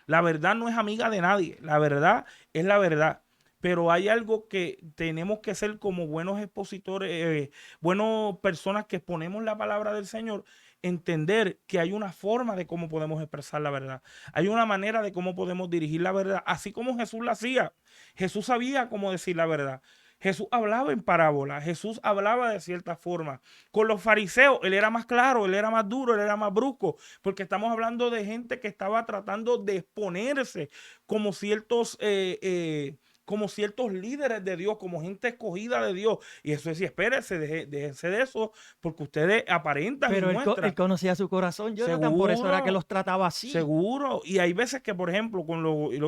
La verdad no es amiga de nadie. La verdad es la verdad. Pero hay algo que tenemos que ser como buenos expositores, buenas personas que exponemos la palabra del Señor, entender que hay una forma de cómo podemos expresar la verdad. Hay una manera de cómo podemos dirigir la verdad, así como Jesús la hacía. Jesús sabía cómo decir la verdad. Jesús hablaba en parábola, Jesús hablaba de cierta forma. Con los fariseos, él era más claro, él era más duro, él era más brusco, porque estamos hablando de gente que estaba tratando de exponerse como como ciertos líderes de Dios, como gente escogida de Dios. Y eso decía, espérense, déjense de eso, porque ustedes aparentan Pero y muestran. él conocía su corazón, Jonathan, por eso era que los trataba así. Seguro. Y hay veces que, por ejemplo,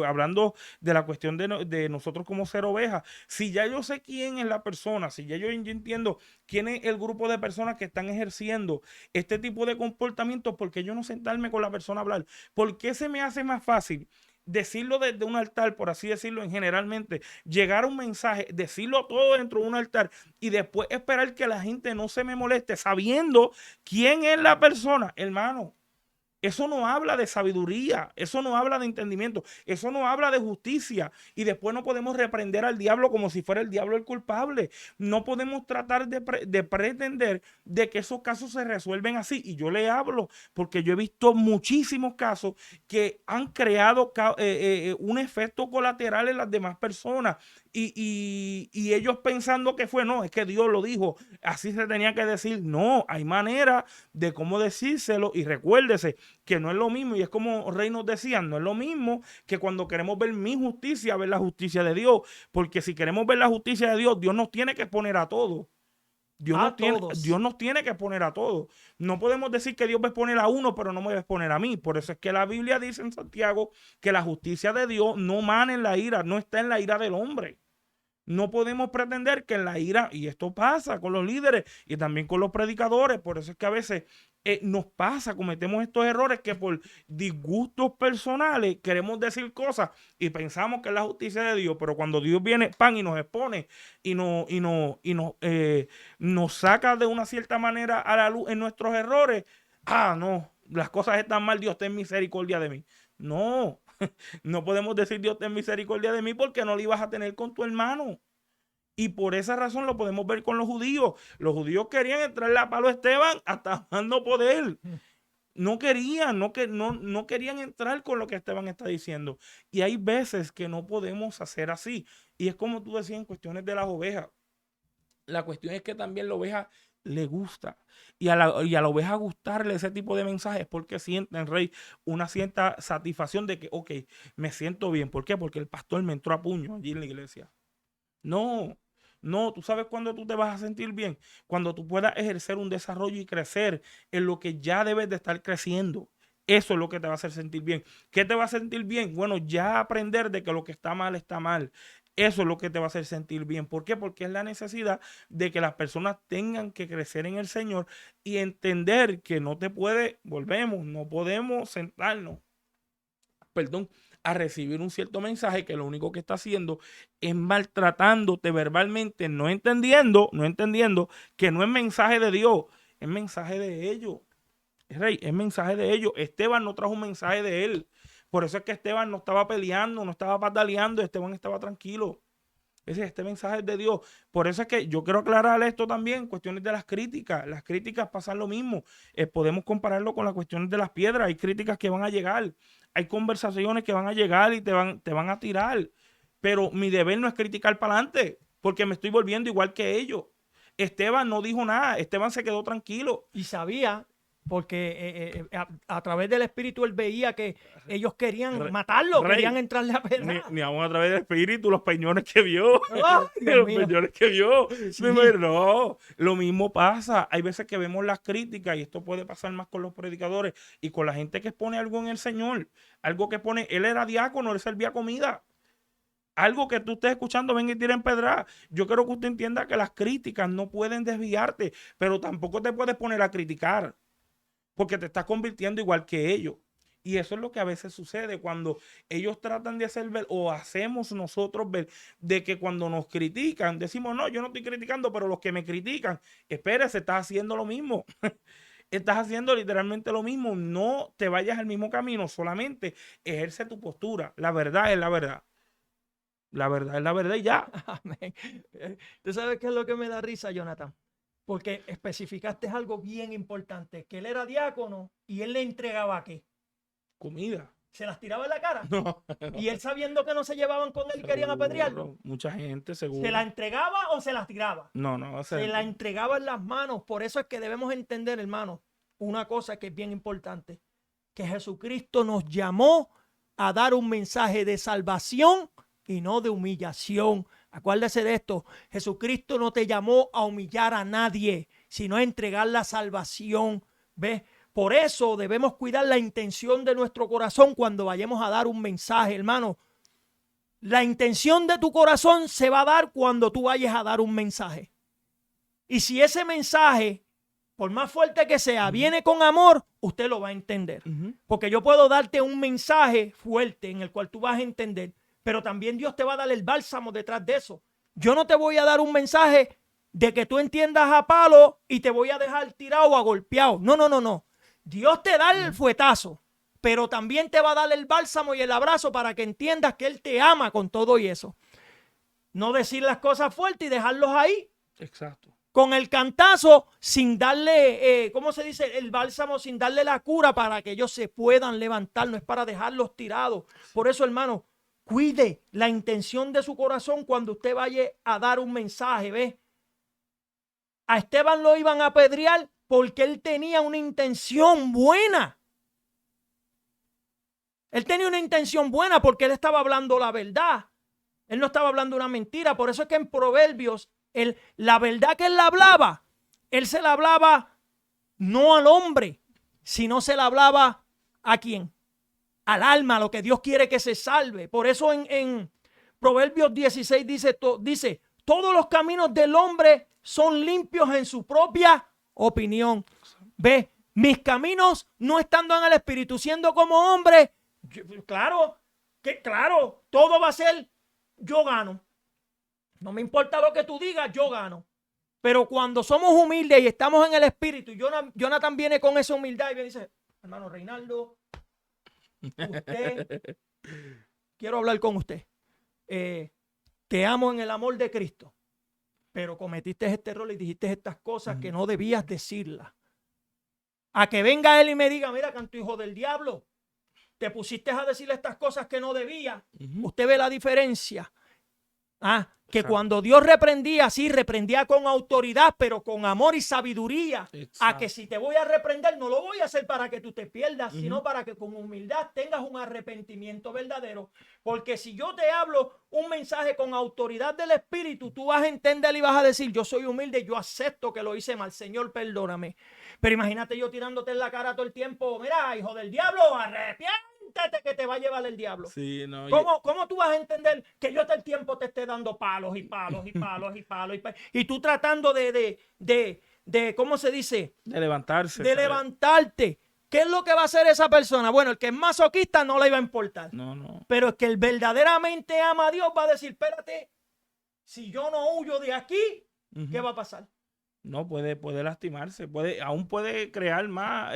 hablando de la cuestión de nosotros como ser ovejas, si ya yo sé quién es la persona, si ya yo entiendo quién es el grupo de personas que están ejerciendo este tipo de comportamientos, ¿por qué yo no sentarme con la persona a hablar? ¿Por qué se me hace más fácil decirlo desde un altar, por así decirlo, generalmente, llegar a un mensaje, decirlo todo dentro de un altar y después esperar que la gente no se me moleste sabiendo quién es la persona? Hermano, eso no habla de sabiduría, eso no habla de entendimiento, eso no habla de justicia. Y después no podemos reprender al diablo como si fuera el diablo el culpable. No podemos tratar de pretender de que esos casos se resuelven así. Y yo le hablo porque yo he visto muchísimos casos que han creado un efecto colateral en las demás personas. Y ellos pensando que fue, no, es que Dios lo dijo, así se tenía que decir. No, hay manera de cómo decírselo. Y recuérdese que no es lo mismo, y es como Rey nos decía, no es lo mismo que cuando queremos ver mi justicia, ver la justicia de Dios, porque si queremos ver la justicia de Dios, Dios nos tiene que poner a todos. Dios nos tiene que poner a todos. No podemos decir que Dios va a exponer a uno, pero no me va a exponer a mí. Por eso es que la Biblia dice en Santiago que la justicia de Dios no mana en la ira, no está en la ira del hombre. No podemos pretender que en la ira, y esto pasa con los líderes y también con los predicadores, por eso es que a veces nos pasa, cometemos estos errores que por disgustos personales queremos decir cosas y pensamos que es la justicia de Dios, pero cuando Dios viene, pan, y nos expone y nos saca de una cierta manera a la luz en nuestros errores, no, las cosas están mal, Dios ten misericordia de mí. No, no podemos decir Dios ten misericordia de mí porque no lo ibas a tener con tu hermano. Y por esa razón lo podemos ver con los judíos. Los judíos querían entrarle a palo a Esteban hasta no poder. No querían, no querían entrar con lo que Esteban está diciendo. Y hay veces que no podemos hacer así. Y es como tú decías en cuestiones de las ovejas. La cuestión es que también la oveja le gusta. Y a la oveja gustarle ese tipo de mensajes porque sienten, Rey, una cierta satisfacción de que, ok, me siento bien. ¿Por qué? Porque el pastor me entró a puño allí en la iglesia. No, no, tú sabes cuándo tú te vas a sentir bien, cuando tú puedas ejercer un desarrollo y crecer en lo que ya debes de estar creciendo. Eso es lo que te va a hacer sentir bien. ¿Qué te va a sentir bien? Bueno, ya aprender de que lo que está mal está mal. Eso es lo que te va a hacer sentir bien. ¿Por qué? Porque es la necesidad de que las personas tengan que crecer en el Señor y entender que no no podemos sentarnos, perdón, a recibir un cierto mensaje que lo único que está haciendo es maltratándote verbalmente, no entendiendo que no es mensaje de Dios, es mensaje de ellos. Rey, es mensaje de ellos. Esteban no trajo un mensaje de él. Por eso es que Esteban no estaba peleando, no estaba pataleando, Esteban estaba tranquilo. Este mensaje es de Dios. Por eso es que yo quiero aclarar esto también, cuestiones de las críticas. Las críticas pasan lo mismo. Podemos compararlo con las cuestiones de las piedras. Hay críticas que van a llegar. Hay conversaciones que van a llegar y te van a tirar. pero mi deber no es criticar para adelante, porque me estoy volviendo igual que ellos. Esteban no dijo nada, Esteban se quedó tranquilo. Y sabía, porque a través del Espíritu él veía que ellos querían matarlo, Rey, querían entrarle a pedrar. Ni aún a través del Espíritu, los peñones que vio. ¡Ay, Dios Los mío! peñones que vio. Sí. No, lo mismo pasa. Hay veces que vemos las críticas, y esto puede pasar más con los predicadores y con la gente que expone algo en el Señor. Algo que pone, él era diácono, él servía comida. Algo que tú estés escuchando, venga y tira en pedra. Yo quiero que usted entienda que las críticas no pueden desviarte, pero tampoco te puedes poner a criticar, porque te estás convirtiendo igual que ellos. Y eso es lo que a veces sucede cuando ellos tratan de hacer ver, o hacemos nosotros ver, de que cuando nos critican, decimos, no, yo no estoy criticando, pero los que me critican, espérese, estás haciendo lo mismo. Estás haciendo literalmente lo mismo. No te vayas al mismo camino, solamente ejerce tu postura. La verdad es la verdad. La verdad es la verdad y ya. Amén. ¿Tú sabes qué es lo que me da risa, Jonathan? Porque especificaste algo bien importante, que él era diácono y él le entregaba ¿qué? Comida. ¿Se las tiraba en la cara? No. Y él sabiendo que no se llevaban con él y querían apedrearlo. Mucha gente seguro. ¿Se la entregaba o se las tiraba? No. Se la entregaba en las manos. Por eso es que debemos entender, hermano, una cosa que es bien importante, que Jesucristo nos llamó a dar un mensaje de salvación y no de humillación. Acuérdese de esto, Jesucristo no te llamó a humillar a nadie, sino a entregar la salvación. ¿Ves? Por eso debemos cuidar la intención de nuestro corazón cuando vayamos a dar un mensaje, hermano. La intención de tu corazón se va a dar cuando tú vayas a dar un mensaje. Y si ese mensaje, por más fuerte que sea, viene con amor, usted lo va a entender. Porque yo puedo darte un mensaje fuerte en el cual tú vas a entender, pero también Dios te va a dar el bálsamo detrás de eso. Yo no te voy a dar un mensaje de que tú entiendas a palo y te voy a dejar tirado o agolpeado. No. Dios te da el fuetazo, pero también te va a dar el bálsamo y el abrazo para que entiendas que Él te ama con todo y eso. No decir las cosas fuertes y dejarlos ahí. Exacto. Con el cantazo, sin darle, ¿cómo se dice? El bálsamo, sin darle la cura para que ellos se puedan levantar. No es para dejarlos tirados. Por eso, hermano, cuide la intención de su corazón cuando usted vaya a dar un mensaje, ¿ves? A Esteban lo iban a apedrear porque él tenía una intención buena. Él tenía una intención buena porque él estaba hablando la verdad. Él no estaba hablando una mentira. Por eso es que en Proverbios, la verdad que él hablaba, él se la hablaba no al hombre, sino se la hablaba ¿a quién? Al alma, a lo que Dios quiere que se salve. Por eso en Proverbios 16 dice, todos los caminos del hombre son limpios en su propia opinión. Ve, mis caminos no estando en el espíritu, siendo como hombre, claro, todo va a ser yo gano. No me importa lo que tú digas, yo gano. Pero cuando somos humildes y estamos en el espíritu, Jonathan viene con esa humildad y me dice, hermano Reinaldo, usted, quiero hablar con usted. Te amo en el amor de Cristo, pero cometiste este error y dijiste estas cosas que no debías decirlas. A que venga él y me diga, mira, canto hijo del diablo, te pusiste a decirle estas cosas que no debía. Usted ve la diferencia. Que exacto, cuando Dios reprendía, sí, reprendía con autoridad, pero con amor y sabiduría. Exacto. A que si te voy a reprender, no lo voy a hacer para que tú te pierdas, sino para que con humildad tengas un arrepentimiento verdadero. Porque si yo te hablo un mensaje con autoridad del Espíritu, tú vas a entender y vas a decir, yo soy humilde, yo acepto que lo hice mal, Señor, perdóname. Pero imagínate yo tirándote en la cara todo el tiempo, mira, hijo del diablo, arrepiéntete que te va a llevar el diablo. Sí, no, ¿Cómo tú vas a entender que yo todo el tiempo te esté dando palos y palos y palos y palos y tú tratando de ¿cómo se dice? De levantarse. De levantarte. ¿Qué es lo que va a hacer esa persona? Bueno, el que es masoquista no le iba a importar. No. Pero el que el verdaderamente ama a Dios va a decir, espérate, si yo no huyo de aquí, ¿qué va a pasar? No, puede lastimarse, aún puede crear más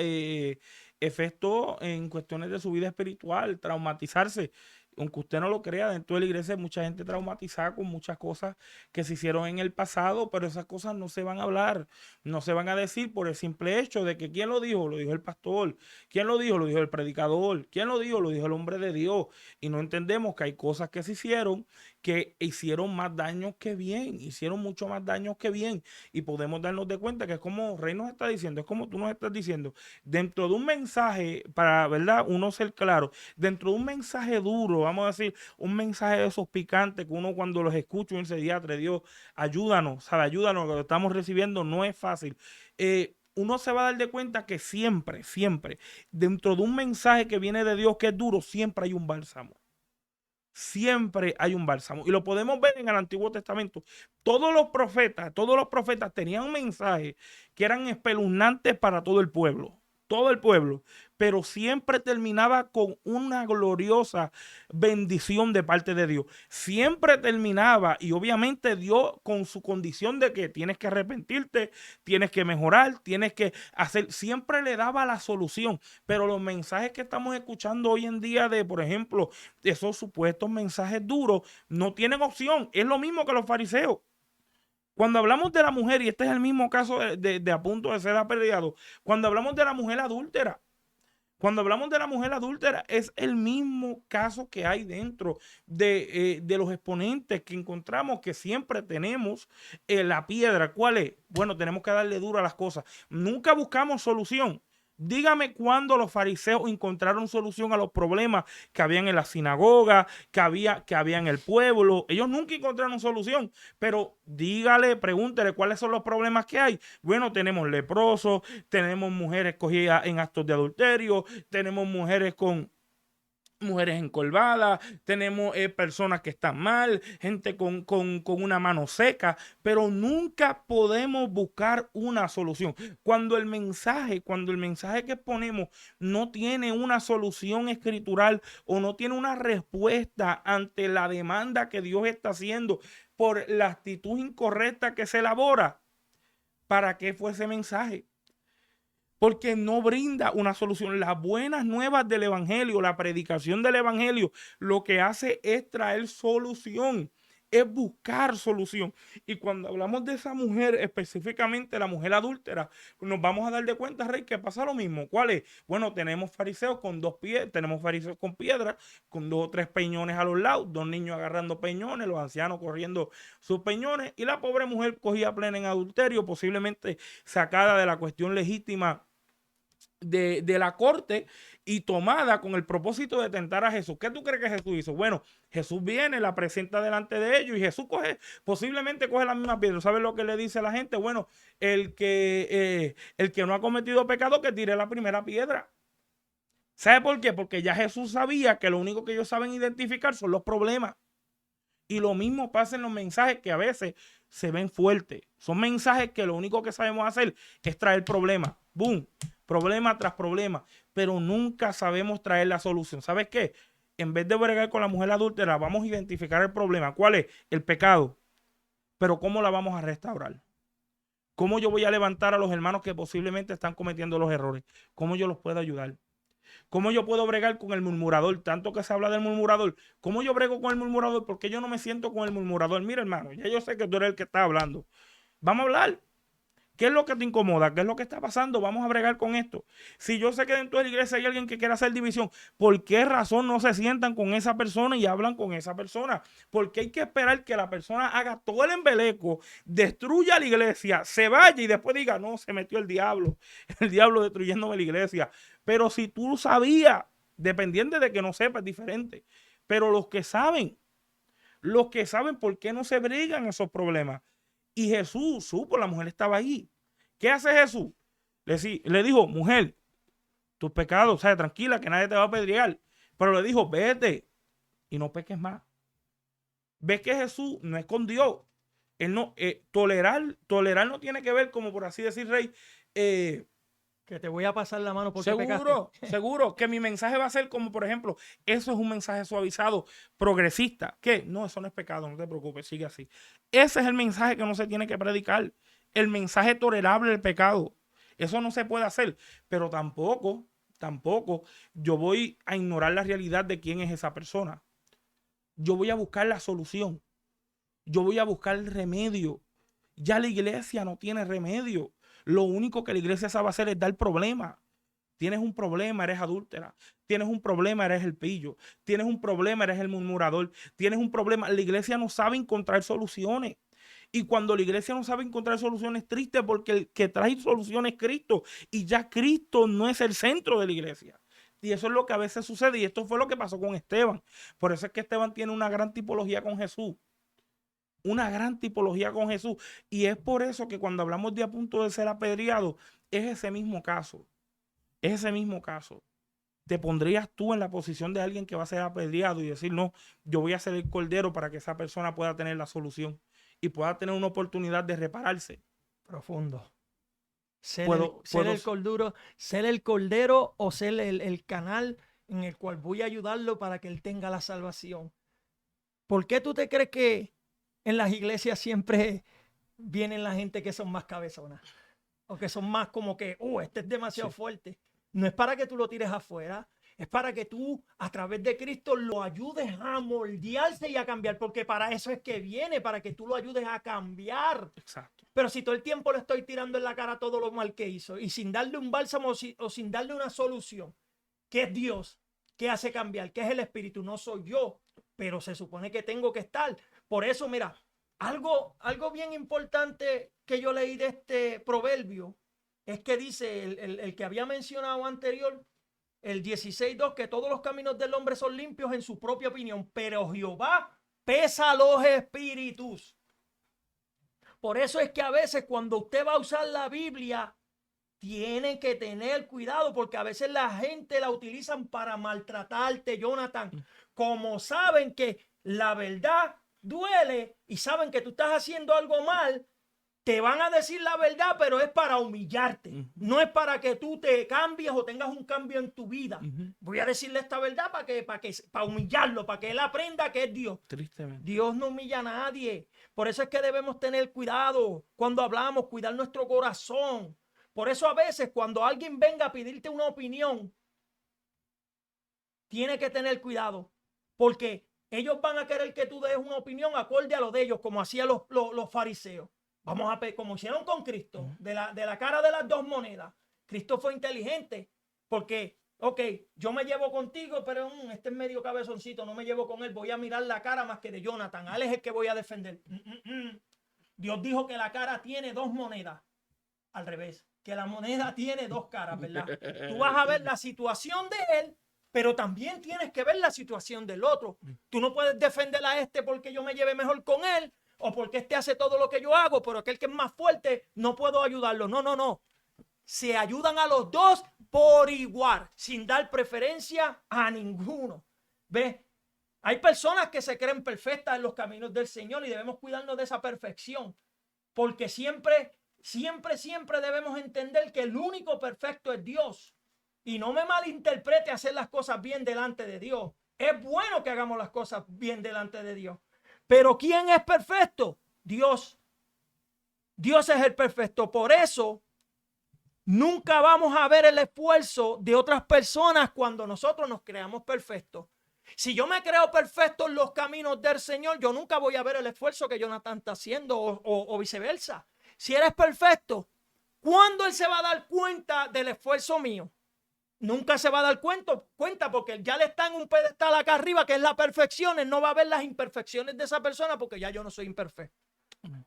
efectos en cuestiones de su vida espiritual, traumatizarse. aunque usted no lo crea, dentro de la iglesia hay mucha gente traumatizada con muchas cosas que se hicieron en el pasado, pero esas cosas no se van a hablar, no se van a decir por el simple hecho de que ¿quién lo dijo? Lo dijo el pastor. ¿Quién lo dijo? Lo dijo el predicador. ¿Quién lo dijo? Lo dijo el hombre de Dios. Y no entendemos que hay cosas que se hicieron que hicieron más daño que bien, hicieron mucho más daño que bien. Y podemos darnos de cuenta que es como Rey nos está diciendo, es como tú nos estás diciendo, dentro de un mensaje, para, ¿verdad? Uno ser claro, dentro de un mensaje duro, vamos a decir, un mensaje de esos picantes que uno cuando los escucha, uno dice, diatre, Dios, ayúdanos, ¿sabe? Ayúdanos, lo que estamos recibiendo no es fácil. Uno se va a dar de cuenta que siempre, siempre, dentro de un mensaje que viene de Dios que es duro, siempre hay un bálsamo. Siempre hay un bálsamo. Y lo podemos ver en el Antiguo Testamento. Todos los profetas tenían mensajes que eran espeluznantes para todo el pueblo. Todo el pueblo. Pero siempre terminaba con una gloriosa bendición de parte de Dios. Siempre terminaba, y obviamente Dios con su condición de que tienes que arrepentirte, tienes que mejorar, tienes que hacer, siempre le daba la solución. Pero los mensajes que estamos escuchando hoy en día de, por ejemplo, esos supuestos mensajes duros, no tienen opción. Es lo mismo que los fariseos. Cuando hablamos de la mujer, y este es el mismo caso de a punto de ser apedreado, cuando hablamos de la mujer adúltera, es el mismo caso que hay dentro de los exponentes que encontramos, que siempre tenemos la piedra. ¿Cuál es? Bueno, tenemos que darle duro a las cosas. Nunca buscamos solución. Dígame cuándo los fariseos encontraron solución a los problemas que habían en la sinagoga, que había en el pueblo. Ellos nunca encontraron solución, pero dígale, pregúntele cuáles son los problemas que hay. Bueno, tenemos leprosos, tenemos mujeres cogidas en actos de adulterio, tenemos mujeres encorvadas, tenemos personas que están mal, gente con una mano seca, pero nunca podemos buscar una solución. Cuando el mensaje que ponemos no tiene una solución escritural o no tiene una respuesta ante la demanda que Dios está haciendo por la actitud incorrecta que se elabora, ¿para qué fue ese mensaje? Porque no brinda una solución. Las buenas nuevas del evangelio, la predicación del evangelio, lo que hace es traer solución, es buscar solución. Y cuando hablamos de esa mujer, específicamente la mujer adúltera, nos vamos a dar de cuenta, Rey, que pasa lo mismo. ¿Cuál es? Bueno, tenemos fariseos con dos pies, tenemos fariseos con piedras, con 2 o 3 peñones a los lados, 2 niños agarrando peñones, los ancianos corriendo sus peñones, y la pobre mujer cogía plena en adulterio, posiblemente sacada de la cuestión legítima de la corte y tomada con el propósito de tentar a Jesús. ¿Qué tú crees que Jesús hizo? Bueno, Jesús viene, la presenta delante de ellos y Jesús posiblemente coge la misma piedra. ¿Sabes lo que le dice a la gente? Bueno, el que no ha cometido pecado, que tire la primera piedra. ¿Sabe por qué? Porque ya Jesús sabía que lo único que ellos saben identificar son los problemas. Y lo mismo pasa en los mensajes que a veces se ven fuertes. Son mensajes que lo único que sabemos hacer es traer problemas. ¡Boom! Problema tras problema. Pero nunca sabemos traer la solución. ¿Sabes qué? En vez de bregar con la mujer adúltera, vamos a identificar el problema. ¿Cuál es? El pecado. Pero ¿cómo la vamos a restaurar? ¿Cómo yo voy a levantar a los hermanos que posiblemente están cometiendo los errores? ¿Cómo yo los puedo ayudar? ¿Cómo yo puedo bregar con el murmurador? Tanto que se habla del murmurador. ¿Cómo yo brego con el murmurador? Porque yo no me siento con el murmurador. Mira, hermano, ya yo sé que tú eres el que está hablando. Vamos a hablar. ¿Qué es lo que te incomoda? ¿Qué es lo que está pasando? Vamos a bregar con esto. Si yo sé que dentro de la iglesia hay alguien que quiere hacer división, ¿por qué razón no se sientan con esa persona y hablan con esa persona? Porque hay que esperar que la persona haga todo el embeleco, destruya la iglesia, se vaya y después diga, no, se metió el diablo destruyéndome la iglesia. Pero si tú sabías, dependiendo de que no sepas, es diferente. Pero los que saben por qué no se bregan esos problemas. Y Jesús supo, la mujer estaba ahí. ¿Qué hace Jesús? Le dijo, mujer, tus pecados, o sea, tranquila, que nadie te va a apedrear. Pero le dijo, vete y no peques más. Ves que Jesús no escondió. Él no, tolerar no tiene que ver, como por así decir, Rey, que te voy a pasar la mano porque seguro que mi mensaje va a ser como, por ejemplo, eso es un mensaje suavizado, progresista. ¿Qué? No, eso no es pecado, no te preocupes, sigue así. Ese es el mensaje que no se tiene que predicar. El mensaje tolerable del pecado. Eso no se puede hacer, pero tampoco yo voy a ignorar la realidad de quién es esa persona. Yo voy a buscar la solución. Yo voy a buscar el remedio. Ya la iglesia no tiene remedio. Lo único que la iglesia sabe hacer es dar problemas. Tienes un problema, eres adúltera. Tienes un problema, eres el pillo. Tienes un problema, eres el murmurador. Tienes un problema. La iglesia no sabe encontrar soluciones. Y cuando la iglesia no sabe encontrar soluciones, es triste, porque el que trae soluciones es Cristo. Y ya Cristo no es el centro de la iglesia. Y eso es lo que a veces sucede. Y esto fue lo que pasó con Esteban. Por eso es que Esteban tiene una gran tipología con Jesús. Una gran tipología con Jesús. Y es por eso que cuando hablamos de a punto de ser apedreado, es ese mismo caso. Es ese mismo caso. ¿Te pondrías tú en la posición de alguien que va a ser apedreado y decir, no, yo voy a ser el cordero para que esa persona pueda tener la solución y pueda tener una oportunidad de repararse? Profundo. Ser el cordero o ser el canal en el cual voy a ayudarlo para que él tenga la salvación. ¿Por qué tú te crees que en las iglesias siempre vienen la gente que son más cabezonas? O que son más como que, este es demasiado fuerte. No es para que tú lo tires afuera, es para que tú, a través de Cristo, lo ayudes a moldearse y a cambiar, porque para eso es que viene, para que tú lo ayudes a cambiar. Exacto. Pero si todo el tiempo le estoy tirando en la cara todo lo mal que hizo y sin darle un bálsamo o sin darle una solución, que es Dios, que hace cambiar, que es el Espíritu, no soy yo, pero se supone que tengo que estar. Por eso, mira, algo bien importante que yo leí de este proverbio es que dice el que había mencionado anterior, el 16:2, que todos los caminos del hombre son limpios en su propia opinión, pero Jehová pesa los espíritus. Por eso es que a veces cuando usted va a usar la Biblia, tiene que tener cuidado, porque a veces la gente la utilizan para maltratarte, Jonathan. Como saben que la verdad duele y saben que tú estás haciendo algo mal, te van a decir la verdad, pero es para humillarte. No es para que tú te cambies o tengas un cambio en tu vida. Voy a decirle esta verdad para humillarlo, para que él aprenda que es Dios. Tristemente. Dios no humilla a nadie. Por eso es que debemos tener cuidado cuando hablamos, cuidar nuestro corazón. Por eso a veces cuando alguien venga a pedirte una opinión, tiene que tener cuidado, porque ellos van a querer que tú des una opinión acorde a lo de ellos, como hacían los fariseos. Vamos a ver, como hicieron con Cristo, de la cara de las dos monedas. Cristo fue inteligente, porque, yo me llevo contigo, pero este es medio cabezoncito, no me llevo con él, voy a mirar la cara más que de Jonathan, a él es el que voy a defender. Dios dijo que la cara tiene dos monedas, al revés, que la moneda tiene dos caras, ¿verdad? Tú vas a ver la situación de él, pero también tienes que ver la situación del otro. Tú no puedes defender a este porque yo me lleve mejor con él, o porque este hace todo lo que yo hago, pero aquel que es más fuerte no puedo ayudarlo. No. Se ayudan a los dos por igual, sin dar preferencia a ninguno. ¿Ves? Hay personas que se creen perfectas en los caminos del Señor y debemos cuidarnos de esa perfección, porque siempre debemos entender que el único perfecto es Dios. Y no me malinterprete hacer las cosas bien delante de Dios. Es bueno que hagamos las cosas bien delante de Dios. Pero ¿quién es perfecto? Dios. Dios es el perfecto. Por eso nunca vamos a ver el esfuerzo de otras personas cuando nosotros nos creamos perfectos. Si yo me creo perfecto en los caminos del Señor, yo nunca voy a ver el esfuerzo que Jonathan está haciendo o viceversa. Si eres perfecto, ¿cuándo él se va a dar cuenta del esfuerzo mío? Nunca se va a dar cuenta porque ya le está en un pedestal acá arriba que es la perfección. Él no va a ver las imperfecciones de esa persona porque ya yo no soy imperfecto.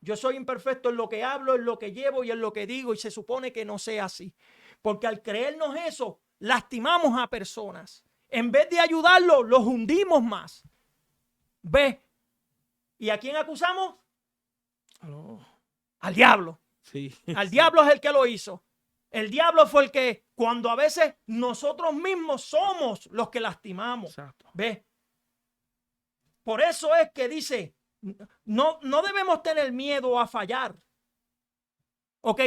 Yo soy imperfecto en lo que hablo, en lo que llevo y en lo que digo, y se supone que no sea así. Porque al creernos eso, lastimamos a personas. En vez de ayudarlos, los hundimos más. ¿Ves? ¿Y a quién acusamos? Al diablo. Sí. Al diablo es el que lo hizo. El diablo fue el que, cuando a veces nosotros mismos somos los que lastimamos. Exacto. ¿Ves? Por eso es que dice, no debemos tener miedo a fallar.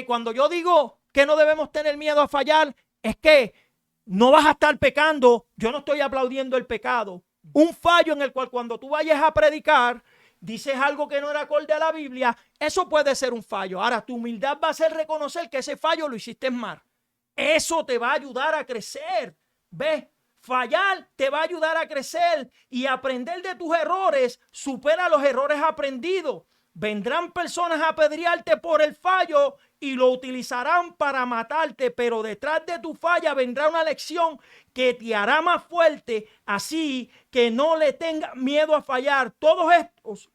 Cuando yo digo que no debemos tener miedo a fallar, es que no vas a estar pecando. Yo no estoy aplaudiendo el pecado. Un fallo en el cual cuando tú vayas a predicar, dices algo que no era acorde a la Biblia, eso puede ser un fallo. Ahora, tu humildad va a ser reconocer que ese fallo lo hiciste mal. Eso te va a ayudar a crecer. ¿Ves? Fallar te va a ayudar a crecer y aprender de tus errores. Supera los errores aprendidos. Vendrán personas a apedrearte por el fallo y lo utilizarán para matarte, pero detrás de tu falla vendrá una lección que te hará más fuerte, así que no le tengas miedo a fallar. Todos estos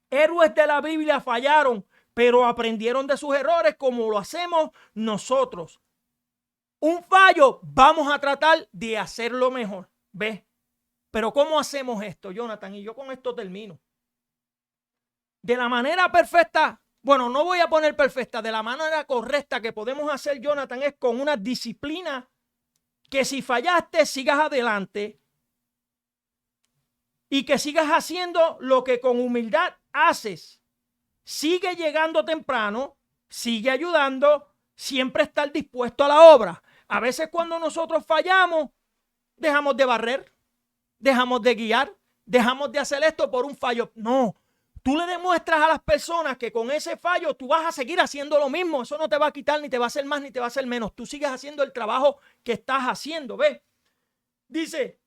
héroes de la Biblia fallaron, pero aprendieron de sus errores como lo hacemos nosotros. Un fallo, vamos a tratar de hacerlo mejor. ¿Ves? Pero ¿cómo hacemos esto, Jonathan? Y yo con esto termino. De la manera perfecta, bueno, no voy a poner perfecta, de la manera correcta que podemos hacer, Jonathan, es con una disciplina que si fallaste, sigas adelante y que sigas haciendo lo que con humildad haces. Sigue llegando temprano, sigue ayudando, siempre estar dispuesto a la obra. A veces cuando nosotros fallamos, dejamos de barrer, dejamos de guiar, dejamos de hacer esto por un fallo. No. Tú le demuestras a las personas que con ese fallo tú vas a seguir haciendo lo mismo. Eso no te va a quitar, ni te va a hacer más, ni te va a hacer menos. Tú sigues haciendo el trabajo que estás haciendo. ¿Ves? Dice,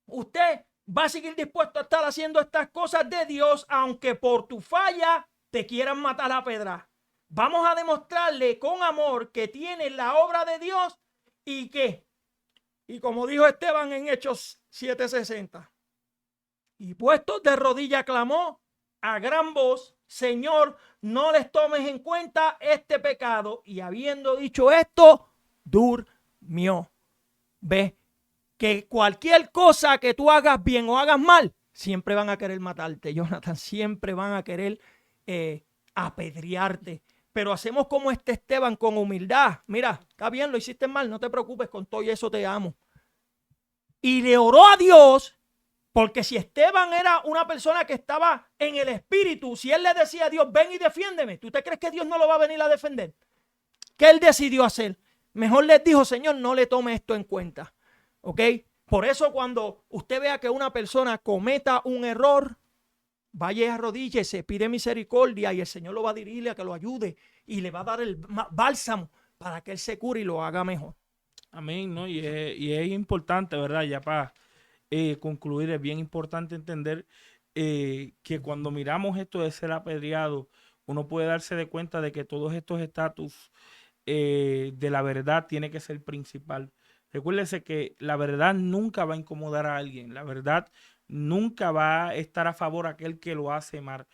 usted va a seguir dispuesto a estar haciendo estas cosas de Dios, aunque por tu falla te quieran matar a pedra. Vamos a demostrarle con amor que tienes la obra de Dios y que, y como dijo Esteban en Hechos 7:60, y puestos de rodilla clamó a gran voz, Señor, no les tomes en cuenta este pecado. Y habiendo dicho esto, durmió. Ve que cualquier cosa que tú hagas bien o hagas mal, siempre van a querer matarte, Jonathan. Siempre van a querer apedrearte. Pero hacemos como este Esteban con humildad. Mira, está bien, lo hiciste mal, no te preocupes, con todo y eso te amo. Y le oró a Dios. Porque si Esteban era una persona que estaba en el espíritu, si él le decía a Dios, ven y defiéndeme, ¿tú te crees que Dios no lo va a venir a defender? ¿Qué él decidió hacer? Mejor les dijo, Señor, no le tome esto en cuenta. ¿Ok? Por eso cuando usted vea que una persona cometa un error, vaya a arrodíllese, pide misericordia y el Señor lo va a dirigir a que lo ayude y le va a dar el bálsamo para que él se cure y lo haga mejor. Amén, ¿no? Y es importante, ¿verdad? Ya para concluir, es bien importante entender que cuando miramos esto de ser apedreado, uno puede darse de cuenta de que todos estos estatus de la verdad tiene que ser principal. Recuérdese que la verdad nunca va a incomodar a alguien, la verdad nunca va a estar a favor a aquel que lo hace mal.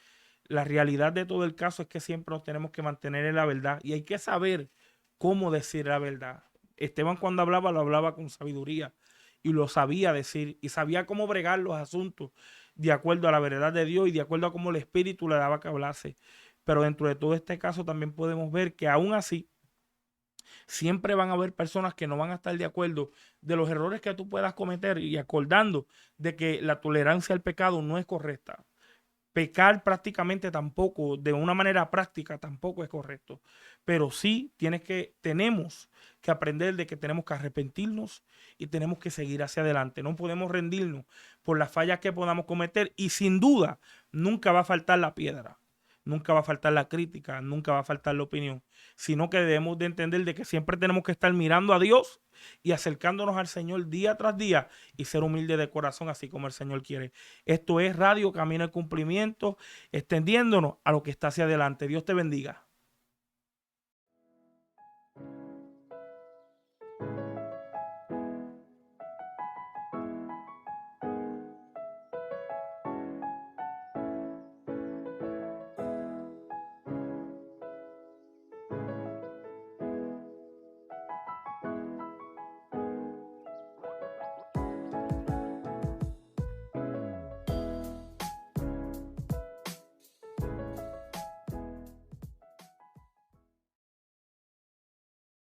La realidad de todo el caso es que siempre nos tenemos que mantener en la verdad y hay que saber cómo decir la verdad. Esteban cuando hablaba, lo hablaba con sabiduría y lo sabía decir y sabía cómo bregar los asuntos de acuerdo a la verdad de Dios y de acuerdo a cómo el Espíritu le daba que hablase. Pero dentro de todo este caso también podemos ver que aún así siempre van a haber personas que no van a estar de acuerdo de los errores que tú puedas cometer y acordando de que la tolerancia al pecado no es correcta. Pecar prácticamente tampoco, de una manera práctica tampoco es correcto. Pero sí tenemos que aprender de que tenemos que arrepentirnos y tenemos que seguir hacia adelante. No podemos rendirnos por las fallas que podamos cometer y sin duda nunca va a faltar la piedra. Nunca va a faltar la crítica, nunca va a faltar la opinión, sino que debemos de entender de que siempre tenemos que estar mirando a Dios y acercándonos al Señor día tras día y ser humilde de corazón, así como el Señor quiere. Esto es Radio Camino al Cumplimiento, extendiéndonos a lo que está hacia adelante. Dios te bendiga.